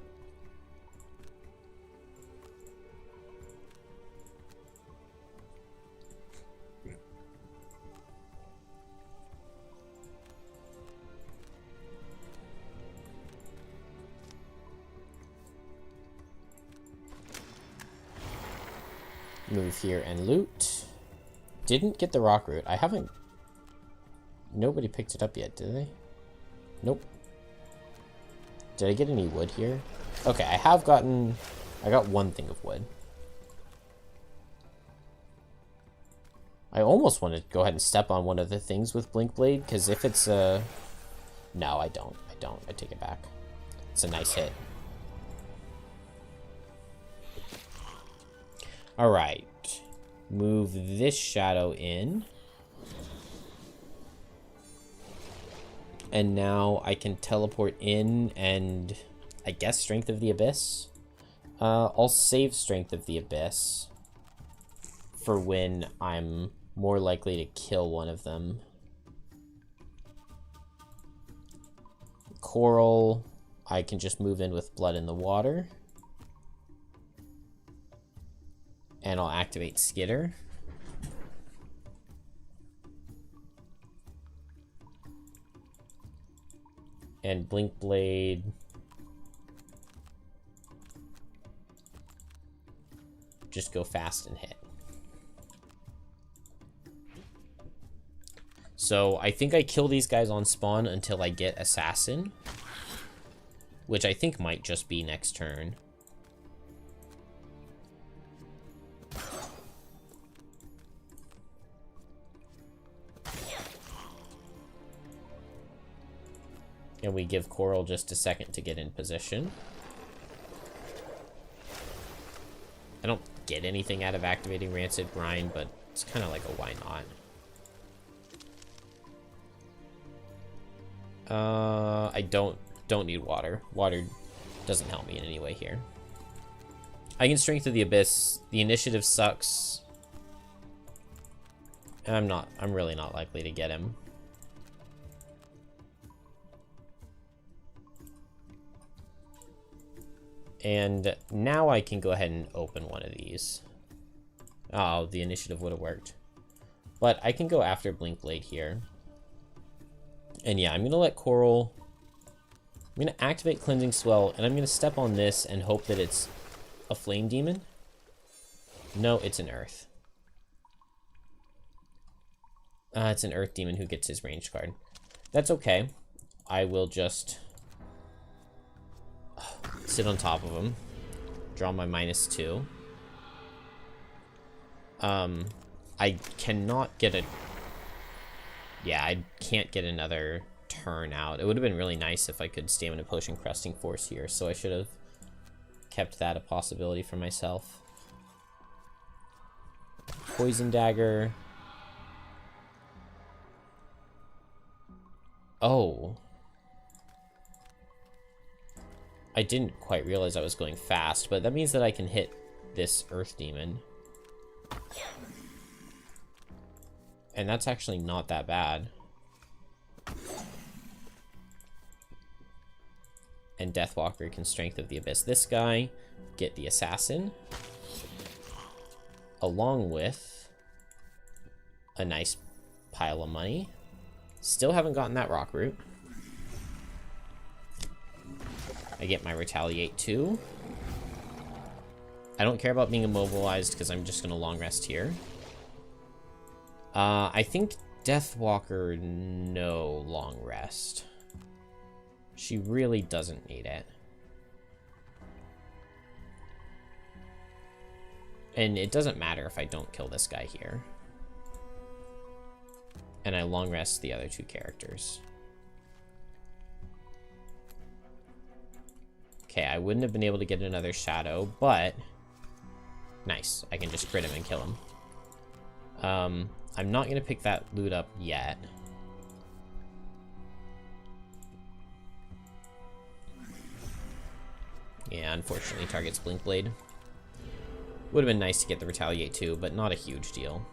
Move here and loot. Didn't get the rock root. I haven't... Nobody picked it up yet, did they? Nope. Did I get any wood here? Okay, I have gotten... I got 1 thing of wood. I almost want to go ahead and step on one of the things with Blinkblade, because if it's a... No, I don't. I take it back. It's a nice hit. Alright. Move this shadow in. And now I can teleport in and, I guess, Strength of the Abyss. I'll save Strength of the Abyss for when I'm more likely to kill one of them. Coral, I can just move in with Blood in the Water. And I'll activate Skitter. And Blinkblade. Just go fast and hit. So I think I kill these guys on spawn until I get Assassin. Which I think might just be next turn. And we give Coral just a second to get in position. I don't get anything out of activating Rancid Brine, but it's kind of like a why not. I don't need water. Water doesn't help me in any way here. I can Strength of the Abyss. The initiative sucks. I'm really not likely to get him. And now I can go ahead and open one of these. Oh, the initiative would have worked. But I can go after Blinkblade here. And yeah, I'm going to let Coral... I'm going to activate Cleansing Swell, and I'm going to step on this and hope that it's a Flame Demon. No, it's an Earth. It's an Earth Demon who gets his ranged card. That's okay. I will just... sit on top of him. Draw my -2. I cannot get a... Yeah, I can't get another turn out. It would have been really nice if I could Stamina Potion Cresting Force here, so I should have kept that a possibility for myself. Poison Dagger. Oh. I didn't quite realize I was going fast, but that means that I can hit this Earth Demon. And that's actually not that bad. And Deathwalker can Strength of the Abyss this guy, get the Assassin, along with a nice pile of money. Still haven't gotten that Rock Root. I get my Retaliate too. I don't care about being immobilized because I'm just going to long rest here. I think Deathwalker, no long rest. She really doesn't need it. And it doesn't matter if I don't kill this guy here. And I long rest the other two characters. Okay, I wouldn't have been able to get another Shadow, but... Nice, I can just crit him and kill him. I'm not going to pick that loot up yet. Yeah, unfortunately targets Blinkblade. Would have been nice to get the Retaliate too, but not a huge deal.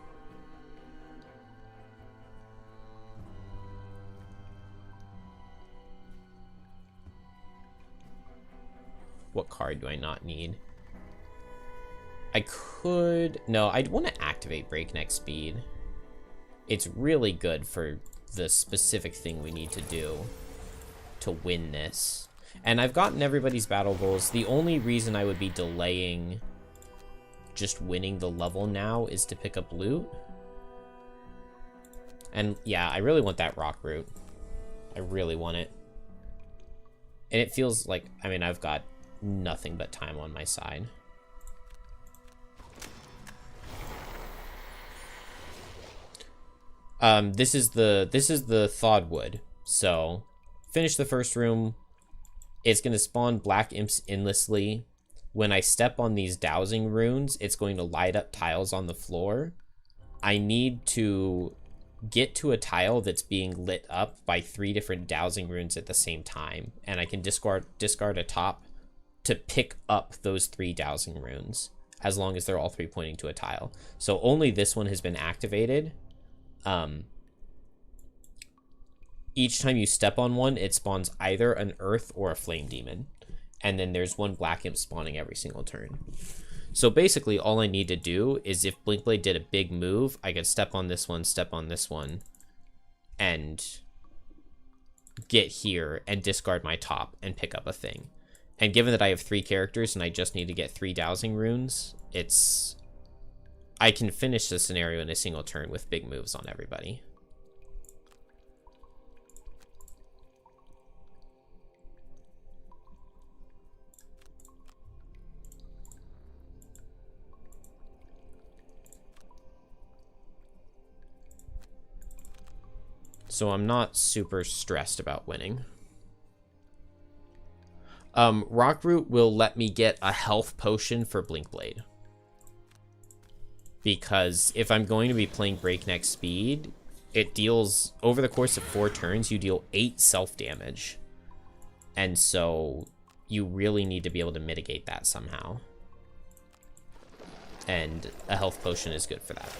What card do I not need? I could... No, I'd want to activate Breakneck Speed. It's really good for the specific thing we need to do to win this. And I've gotten everybody's battle goals. The only reason I would be delaying just winning the level now is to pick up loot. And yeah, I really want that Rock Root. I really want it. And it feels like, I mean, I've got nothing but time on my side. This is the thawed wood. So finish the first room. It's going to spawn black imps endlessly. When I step on these dowsing runes, it's going to light up tiles on the floor. I need to get to a tile that's being lit up by 3 different dowsing runes at the same time, and I can discard a top to pick up those 3 dowsing runes, as long as they're all 3 pointing to a tile. So only this one has been activated. Each time you step on one, it spawns either an earth or a flame demon. And then there's 1 black imp spawning every single turn. So basically, all I need to do is if Blinkblade did a big move, I could step on this one, and get here and discard my top and pick up a thing. And given that I have 3 characters and I just need to get 3 dowsing runes, I can finish the scenario in a single turn with big moves on everybody. So I'm not super stressed about winning. Rockroot will let me get a health potion for Blinkblade. Because if I'm going to be playing Breakneck Speed, it deals, over the course of 4 turns, you deal 8 self-damage. And so you really need to be able to mitigate that somehow. And a health potion is good for that.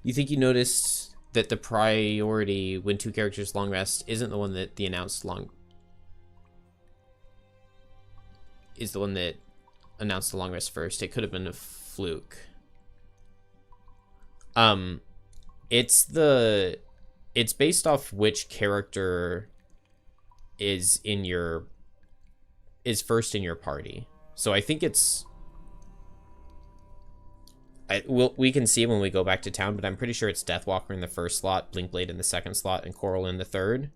You think you noticed that the priority when 2 characters long rest isn't the one that the announced long... is the one that announced the long rest first. It could have been a fluke. It's based off which character is first in your party. So I think it's... we can see when we go back to town, but I'm pretty sure it's Deathwalker in the first slot, Blinkblade in the second slot, and Coral in the third.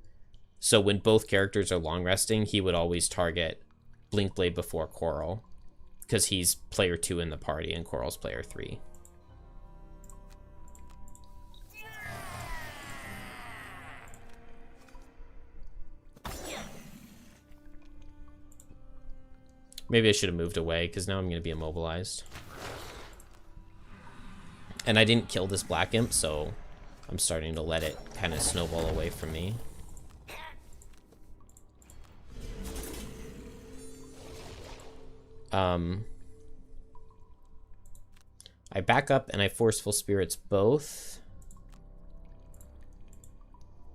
So when both characters are long resting, he would always target Blinkblade before Coral, because he's player 2 in the party and Coral's player 3. Maybe I should have moved away, because now I'm going to be immobilized. And I didn't kill this black imp, so I'm starting to let it kind of snowball away from me. I back up and I forceful spirits both.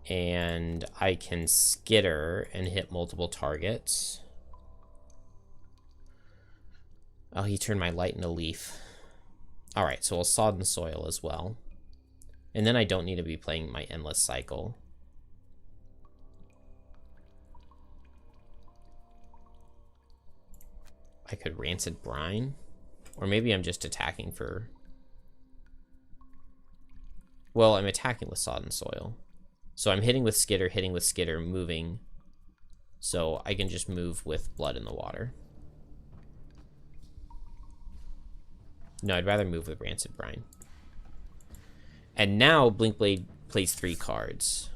And I can skitter and hit multiple targets. Oh, he turned my light into leaf. Alright, so I'll sodden soil as well. And then I don't need to be playing my endless cycle. I could rancid brine. Or maybe I'm just attacking for... Well, I'm attacking with sodden soil. So I'm hitting with skitter, moving. So I can just move with blood in the water. No, I'd rather move with rancid brine. And now Blinkblade plays 3 cards.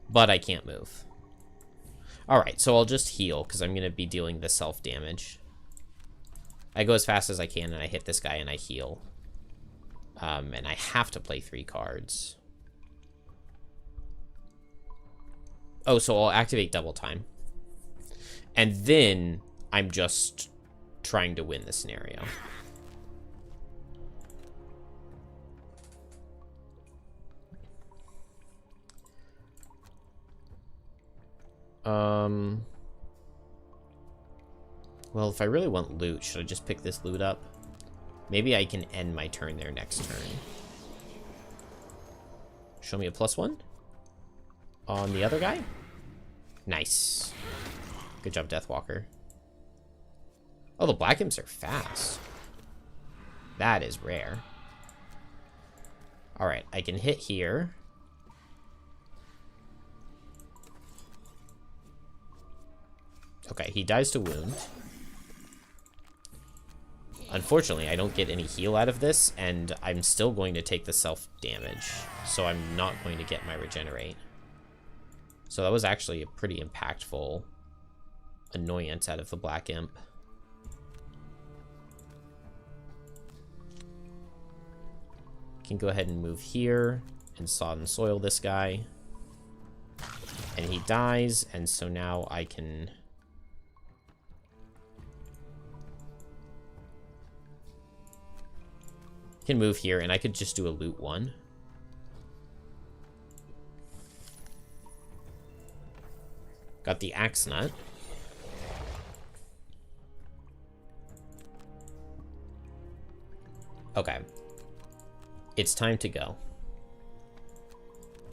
But I can't move. Alright, so I'll just heal, because I'm going to be dealing the self-damage. I go as fast as I can, and I hit this guy, and I heal. And I have to play 3 cards. Oh, so I'll activate double time. And then I'm just trying to win the scenario. Well, if I really want loot, should I just pick this loot up? Maybe I can end my turn there next turn. Show me a +1 on the other guy. Nice. Good job, Deathwalker. Oh, the black imps are fast. That is rare. Alright, I can hit here. Okay, he dies to wound. Unfortunately, I don't get any heal out of this, and I'm still going to take the self-damage, so I'm not going to get my regenerate. So that was actually a pretty impactful annoyance out of the Black Imp. Can go ahead and move here and sodden soil this guy. And he dies, and so now I can... move here, and I could just do a loot 1. Got the axe nut. Okay. It's time to go.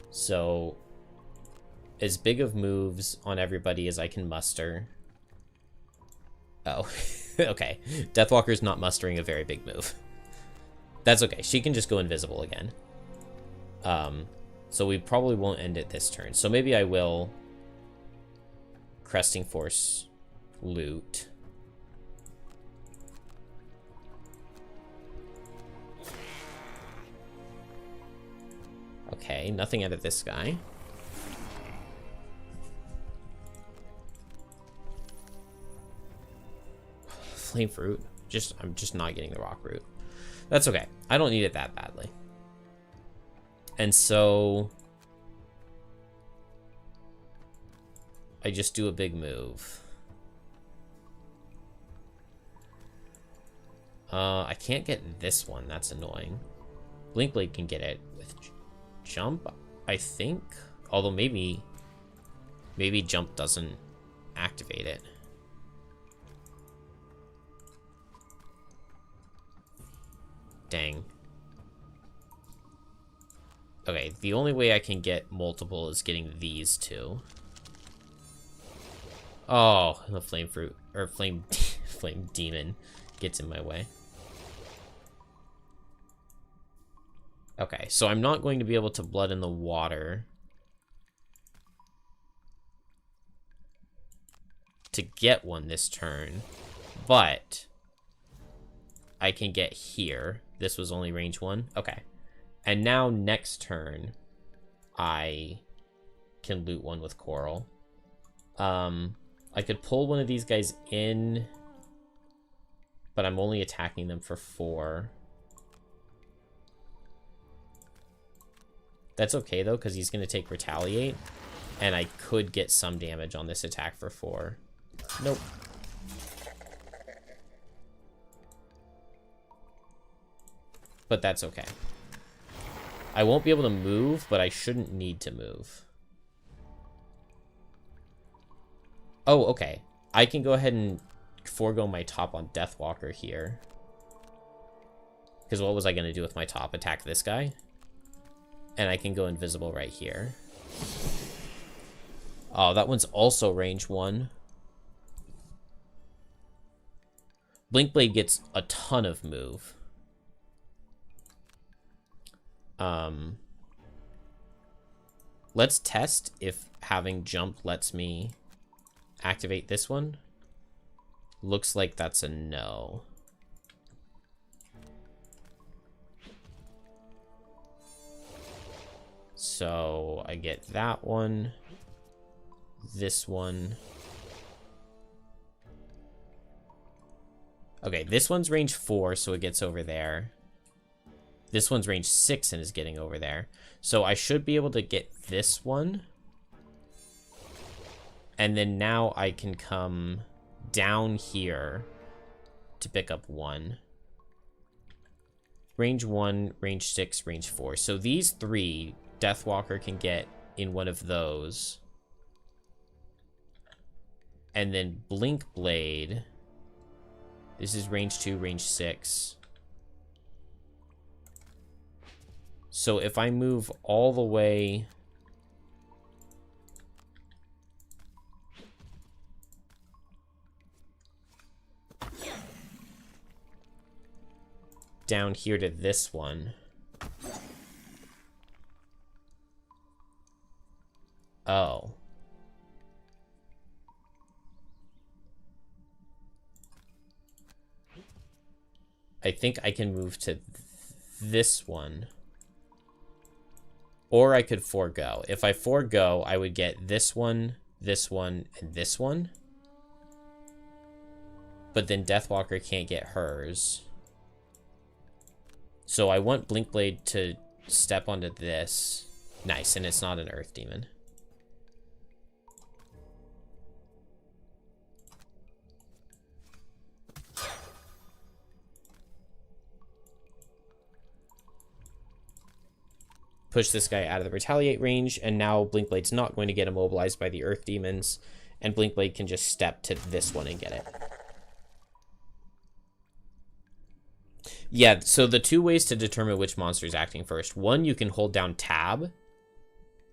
So, as big of moves on everybody as I can muster. Oh, okay. Deathwalker's not mustering a very big move. That's okay. She can just go invisible again. So we probably won't end it this turn. So maybe I will Cresting Force loot. Okay, nothing out of this guy. Flame Fruit. I'm just not getting the Rock Root. That's okay. I don't need it that badly. And so I just do a big move. I can't get this one. That's annoying. Blinkblade can get it with jump, I think. Although maybe jump doesn't activate it. Dang. Okay, the only way I can get multiple is getting these two. Oh, the flame fruit, or flame demon gets in my way. Okay, so I'm not going to be able to blood in the water to get one this turn, but I can get here. This was only range 1. Okay. And now next turn, I can loot one with Coral. I could pull one of these guys in, but I'm only attacking them for 4. That's okay, though, because he's going to take Retaliate, and I could get some damage on this attack for 4. Nope. But that's okay. I won't be able to move, but I shouldn't need to move. Oh, okay. I can go ahead and forego my top on Deathwalker here. Because what was I going to do with my top? Attack this guy? And I can go invisible right here. Oh, that one's also range 1. Blinkblade gets a ton of move. Let's test if having jump lets me activate this one. Looks like that's a no. So I get that one, this one. Okay, this one's range 4, so it gets over there. This one's range 6 and is getting over there. So I should be able to get this one. And then now I can come down here to pick up 1. Range 1, range 6, range 4. So these 3, Deathwalker can get in one of those. And then Blinkblade. This is range 2, range 6. So if I move all the way down here to this one. Oh. I think I can move to this one. Or I could forego. If I forego, I would get this one, and this one. But then Deathwalker can't get hers. So I want Blinkblade to step onto this. Nice, and it's not an Earth Demon. Push this guy out of the retaliate range, and now Blinkblade's not going to get immobilized by the Earth Demons, and Blinkblade can just step to this one and get it. Yeah, so the 2 ways to determine which monster is acting first. One, you can hold down tab,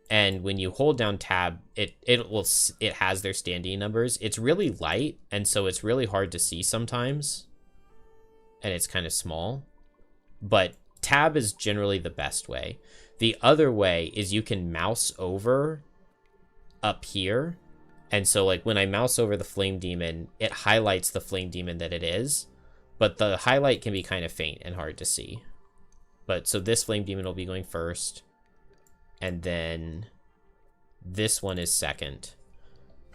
and when you hold down tab, it has their standing numbers. It's really light, and so it's really hard to see sometimes, and it's kind of small, but tab is generally the best way. The other way is you can mouse over up here. And so like when I mouse over the Flame Demon, it highlights the Flame Demon that it is. But the highlight can be kind of faint and hard to see. But so this Flame Demon will be going first. And then this one is second.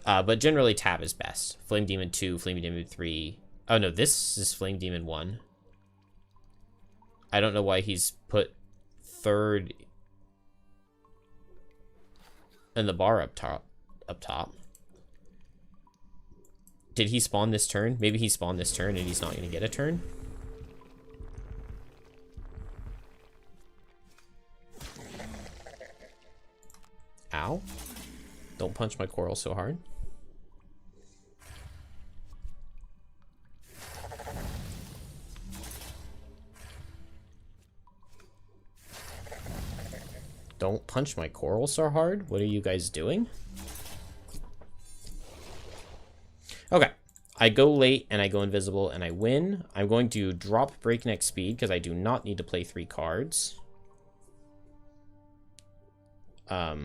But generally tab is best. Flame Demon 2, Flame Demon 3. Oh no, this is Flame Demon 1. I don't know why he's put 3rd in the bar up top. Did he spawn this turn? Maybe he spawned this turn and he's not going to get a turn. Ow. Don't punch my coral so hard. Don't punch my coral so hard. What are you guys doing? Okay. I go late and I go invisible and I win. I'm going to drop breakneck speed because I do not need to play 3 cards. I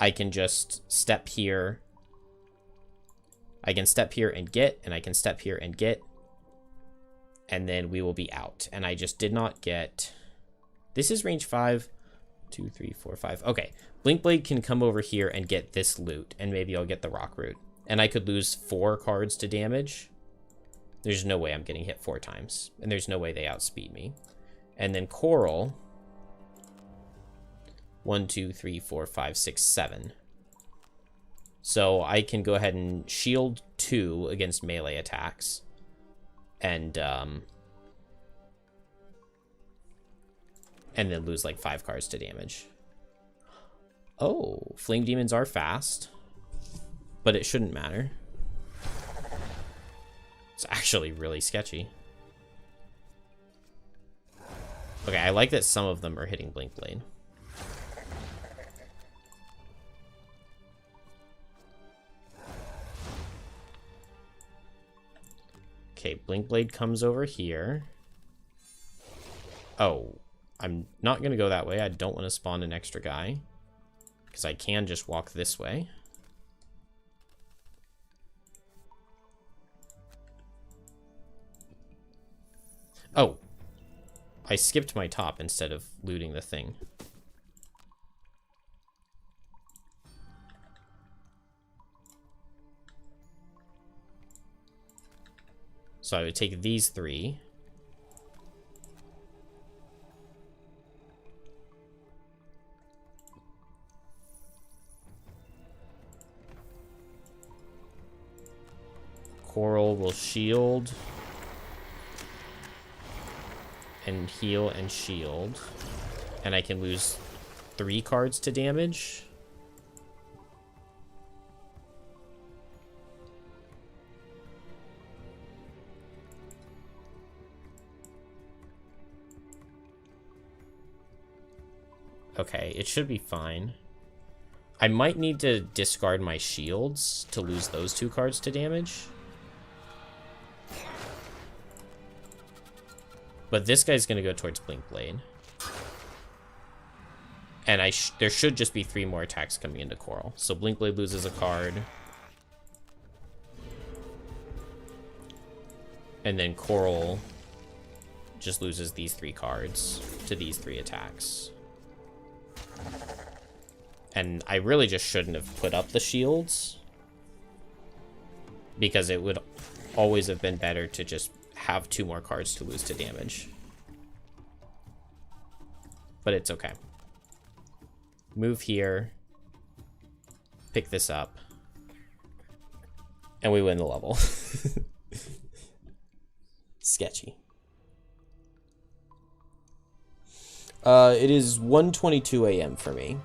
can just step here. I can step here and get, and I can step here and get. And then we will be out. And I just did not get... This is range 5. 2, 3, 4, 5. Okay. Blinkblade can come over here and get this loot. And maybe I'll get the rock root. And I could lose 4 cards to damage. There's no way I'm getting hit 4 times. And there's no way they outspeed me. And then Coral. 1, 2, 3, 4, 5, 6, 7. So I can go ahead and shield 2 against melee attacks. And and then lose like 5 cards to damage. Oh, flame demons are fast, but it shouldn't matter. It's actually really sketchy. Okay, I like that some of them are hitting Blink Blade. Okay, Blink Blade comes over here. Oh, I'm not going to go that way. I don't want to spawn an extra guy, because I can just walk this way. Oh, I skipped my top instead of looting the thing. So I would take these 3. Coral will shield. And heal and shield. And I can lose 3 cards to damage. Okay, it should be fine. I might need to discard my shields to lose those 2 cards to damage. But this guy's going to go towards Blink Blade. And there should just be 3 more attacks coming into Coral. So Blink Blade loses a card. And then Coral just loses these 3 cards to these 3 attacks. And I really just shouldn't have put up the shields, because it would always have been better to just have 2 more cards to lose to damage. But it's okay. Move here. Pick this up. And we win the level. Sketchy. It is 1:22 a.m. for me.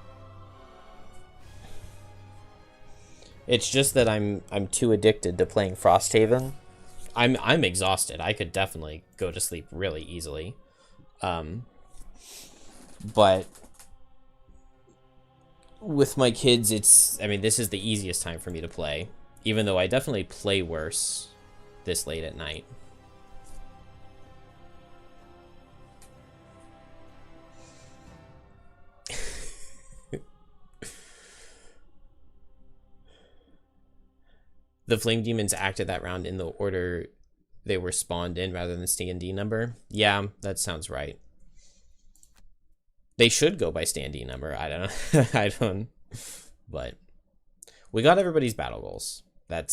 It's just that I'm too addicted to playing Frosthaven. I'm exhausted. I could definitely go to sleep really easily. But with my kids, I mean, this is the easiest time for me to play, even though I definitely play worse this late at night. The Flame Demons acted that round in the order they were spawned in rather than standee number. Yeah, that sounds right. They should go by standee number. I don't know. I don't. But we got everybody's battle goals. That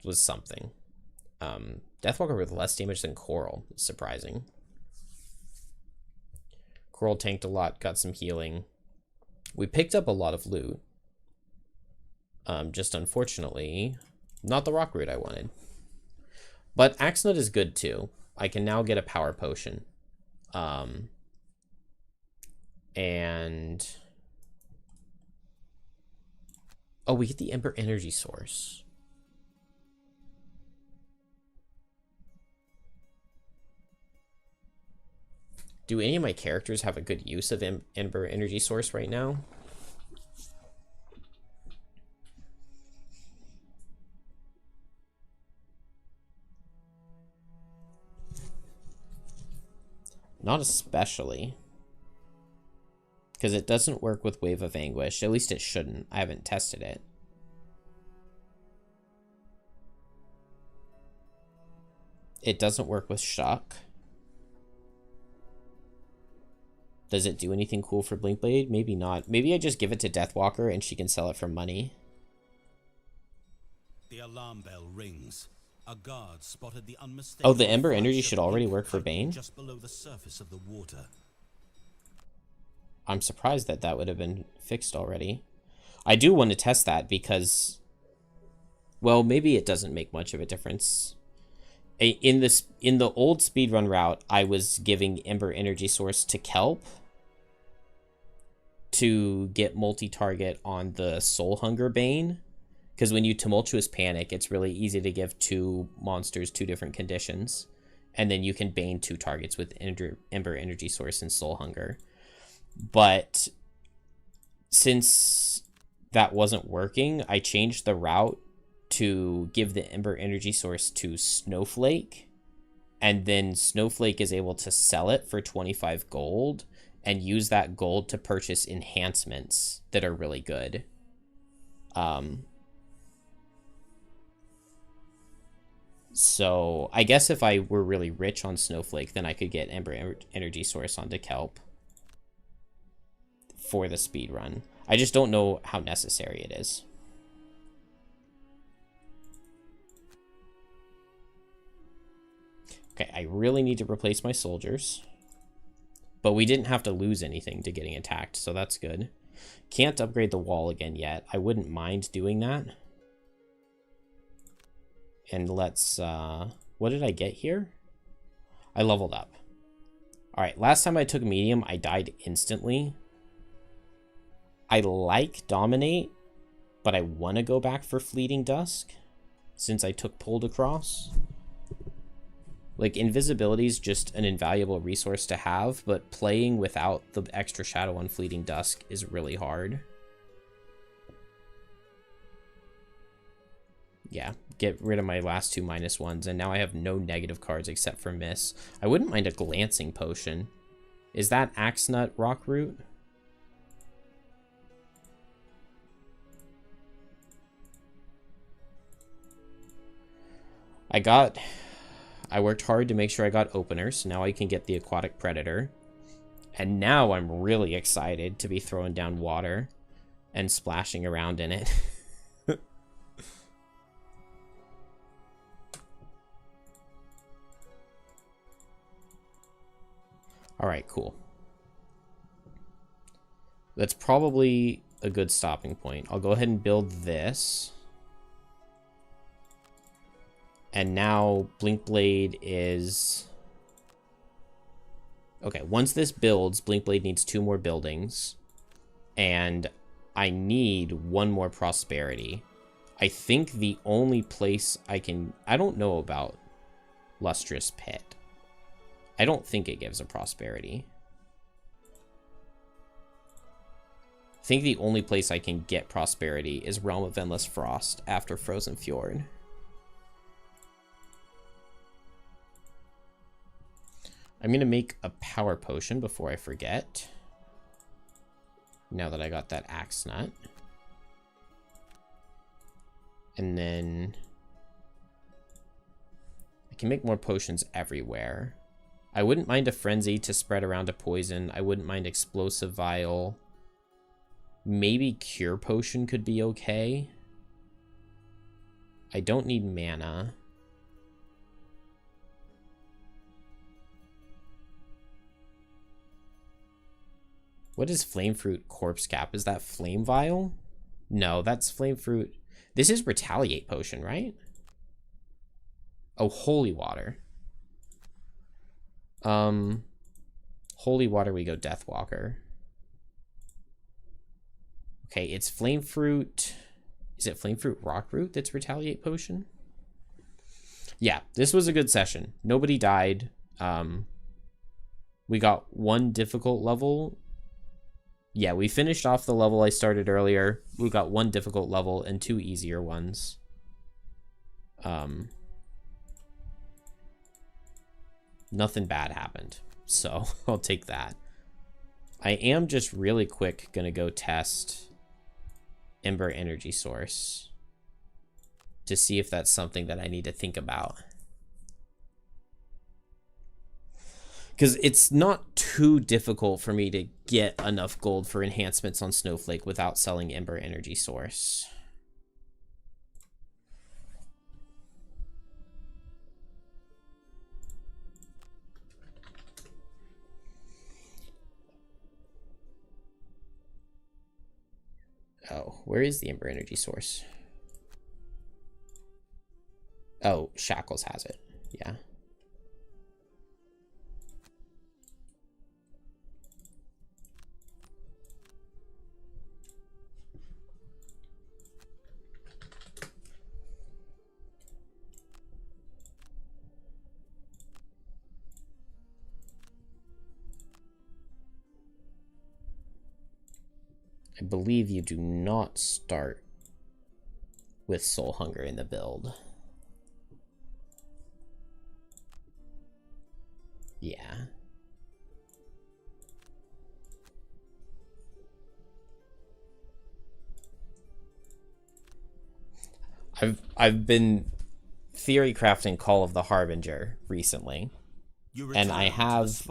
was something. Deathwalker with less damage than Coral. Surprising. Coral tanked a lot, got some healing. We picked up a lot of loot. Just unfortunately, not the rock root I wanted. But Axe Nut is good too. I can now get a power potion. And oh, we get the Ember energy source. Do any of my characters have a good use of Ember energy source right now? Not especially. Because it doesn't work with Wave of Anguish. At least it shouldn't. I haven't tested it. It doesn't work with Shock. Does it do anything cool for Blink Blade? Maybe not. Maybe I just give it to Deathwalker and she can sell it for money. The alarm bell rings. A guard spotted the unmistakable. Oh, the Ember energy should already work for Bane? Just below the surface of the water. I'm surprised that that would have been fixed already. I do want to test that because, well, maybe it doesn't make much of a difference. In the old speedrun route, I was giving Ember energy source to Kelp to get multi-target on the Soul Hunger Bane, because when you Tumultuous Panic, it's really easy to give two monsters two different conditions, and then you can Bane two targets with Ember Energy Source and Soul Hunger. But since that wasn't working, I changed the route to give the Ember Energy Source to Snowflake, and then Snowflake is able to sell it for 25 gold and use that gold to purchase enhancements that are really good. So I guess if I were really rich on Snowflake, then I could get Ember Energy Source onto Kelp for the speed run. I just don't know how necessary it is. Okay, I really need to replace my soldiers. But we didn't have to lose anything to getting attacked, so that's good. Can't upgrade the wall again yet. I wouldn't mind doing that. And let's, what did I get here? I leveled up. Alright, last time I took medium, I died instantly. I like Dominate, but I want to go back for Fleeting Dusk, since I took Pulled Across. Like, invisibility is just an invaluable resource to have, but playing without the extra shadow on Fleeting Dusk is really hard. Yeah, get rid of my last two -1s, and now I have no negative cards except for Miss. I wouldn't mind a Glancing Potion. Is that Axe Nut Rock Root? I worked hard to make sure I got openers. Now I can get the Aquatic Predator. And now I'm really excited to be throwing down water and splashing around in it. Alright, cool. That's probably a good stopping point. I'll go ahead and build this. And now Blinkblade is... Okay, once this builds, Blinkblade needs 2 more buildings. And I need 1 more Prosperity. I think the only place I can... I don't know about Lustrous Pit. I don't think it gives a Prosperity. I think the only place I can get Prosperity is Realm of Endless Frost after Frozen Fjord. I'm going to make a power potion before I forget. Now that I got that Axe Nut. And then I can make more potions everywhere. I wouldn't mind a Frenzy to spread around a poison. I wouldn't mind Explosive Vial. Maybe Cure Potion could be okay. I don't need mana. What is Flame Fruit Corpse Cap? Is that Flame Vial? No, that's Flame Fruit. This is Retaliate Potion, right? Oh, Holy Water. Holy Water, we go Deathwalker. Okay, it's Flame Fruit. Is it Flame Fruit Rock Root that's Retaliate Potion? Yeah, this was a good session. Nobody died. We got 1 difficult level. Yeah, we finished off the level I started earlier. We got 1 difficult level and 2 easier ones. Nothing bad happened, so I'll take that. I am just really quick gonna go test Ember Energy Source to see if that's something that I need to think about. Because it's not too difficult for me to get enough gold for enhancements on Snowflake without selling Ember Energy Source. Oh, where is the Ember Energy Source? Oh, Shackles has it. Yeah. I believe you do not start with Soul Hunger in the build. Yeah. I've been theory crafting Call of the Harbinger recently. And I have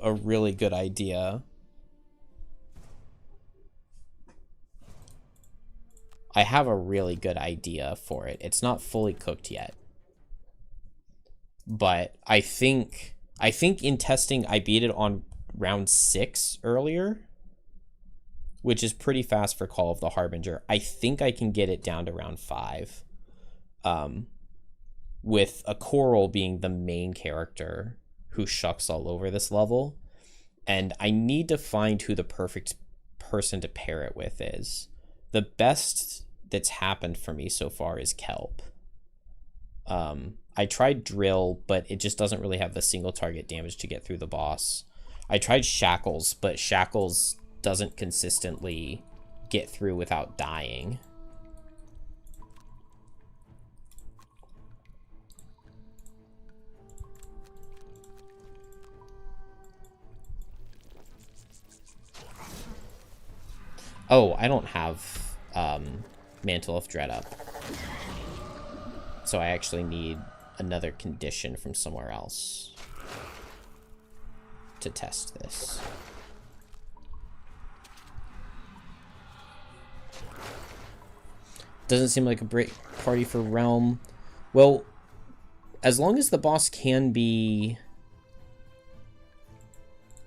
a really good idea. I have a really good idea for it. It's not fully cooked yet. But I think in testing I beat it on round 6 earlier, which is pretty fast for Call of the Harbinger. I think I can get it down to round 5. With a Coral being the main character who shucks all over this level. And I need to find who the perfect person to pair it with is. The best that's happened for me so far is Kelp. I tried Drill, but it just doesn't really have the single target damage to get through the boss. I tried Shackles, but Shackles doesn't consistently get through without dying. Oh, I don't have Mantle of Dread up. So I actually need another condition from somewhere else to test this. Doesn't seem like a great party for Realm. Well, as long as the boss can be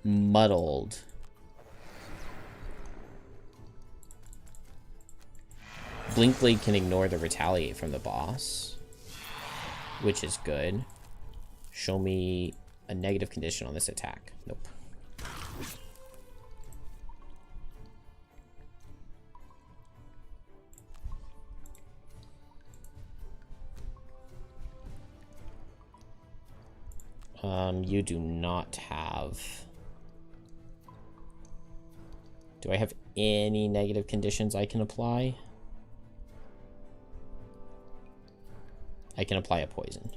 muddled. Blinkblade can ignore the retaliate from the boss, which is good. Show me a negative condition on this attack. Nope. You do not have... Do I have any negative conditions I can apply? I can apply a poison.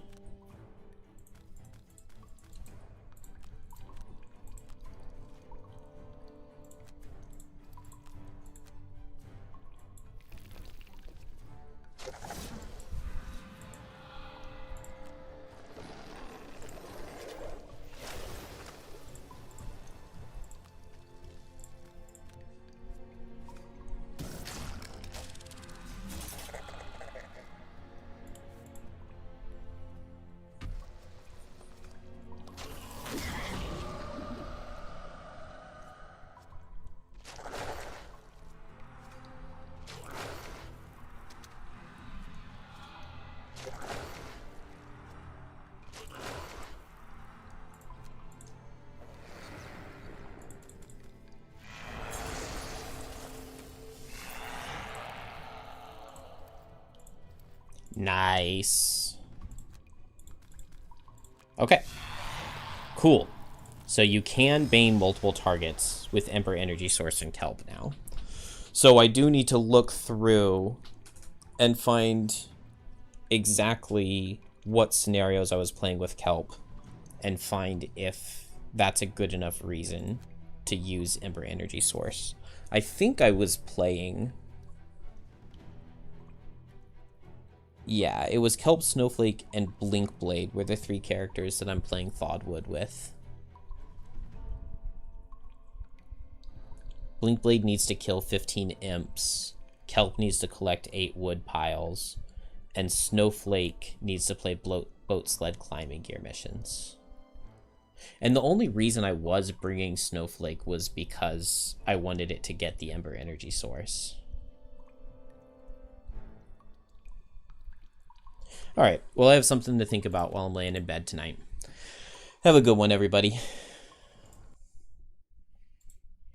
Nice. Okay. Cool. So you can bane multiple targets with Ember Energy Source and Kelp now. So I do need to look through and find exactly what scenarios I was playing with Kelp and find if that's a good enough reason to use Ember Energy Source. I think I was playing... Yeah, it was Kelp, Snowflake, and Blinkblade were the 3 characters that I'm playing Thawedwood with. Blinkblade needs to kill 15 imps, Kelp needs to collect 8 wood piles, and Snowflake needs to play boat sled climbing gear missions. And the only reason I was bringing Snowflake was because I wanted it to get the Ember Energy Source. All right, well, I have something to think about while I'm laying in bed tonight. Have a good one, everybody.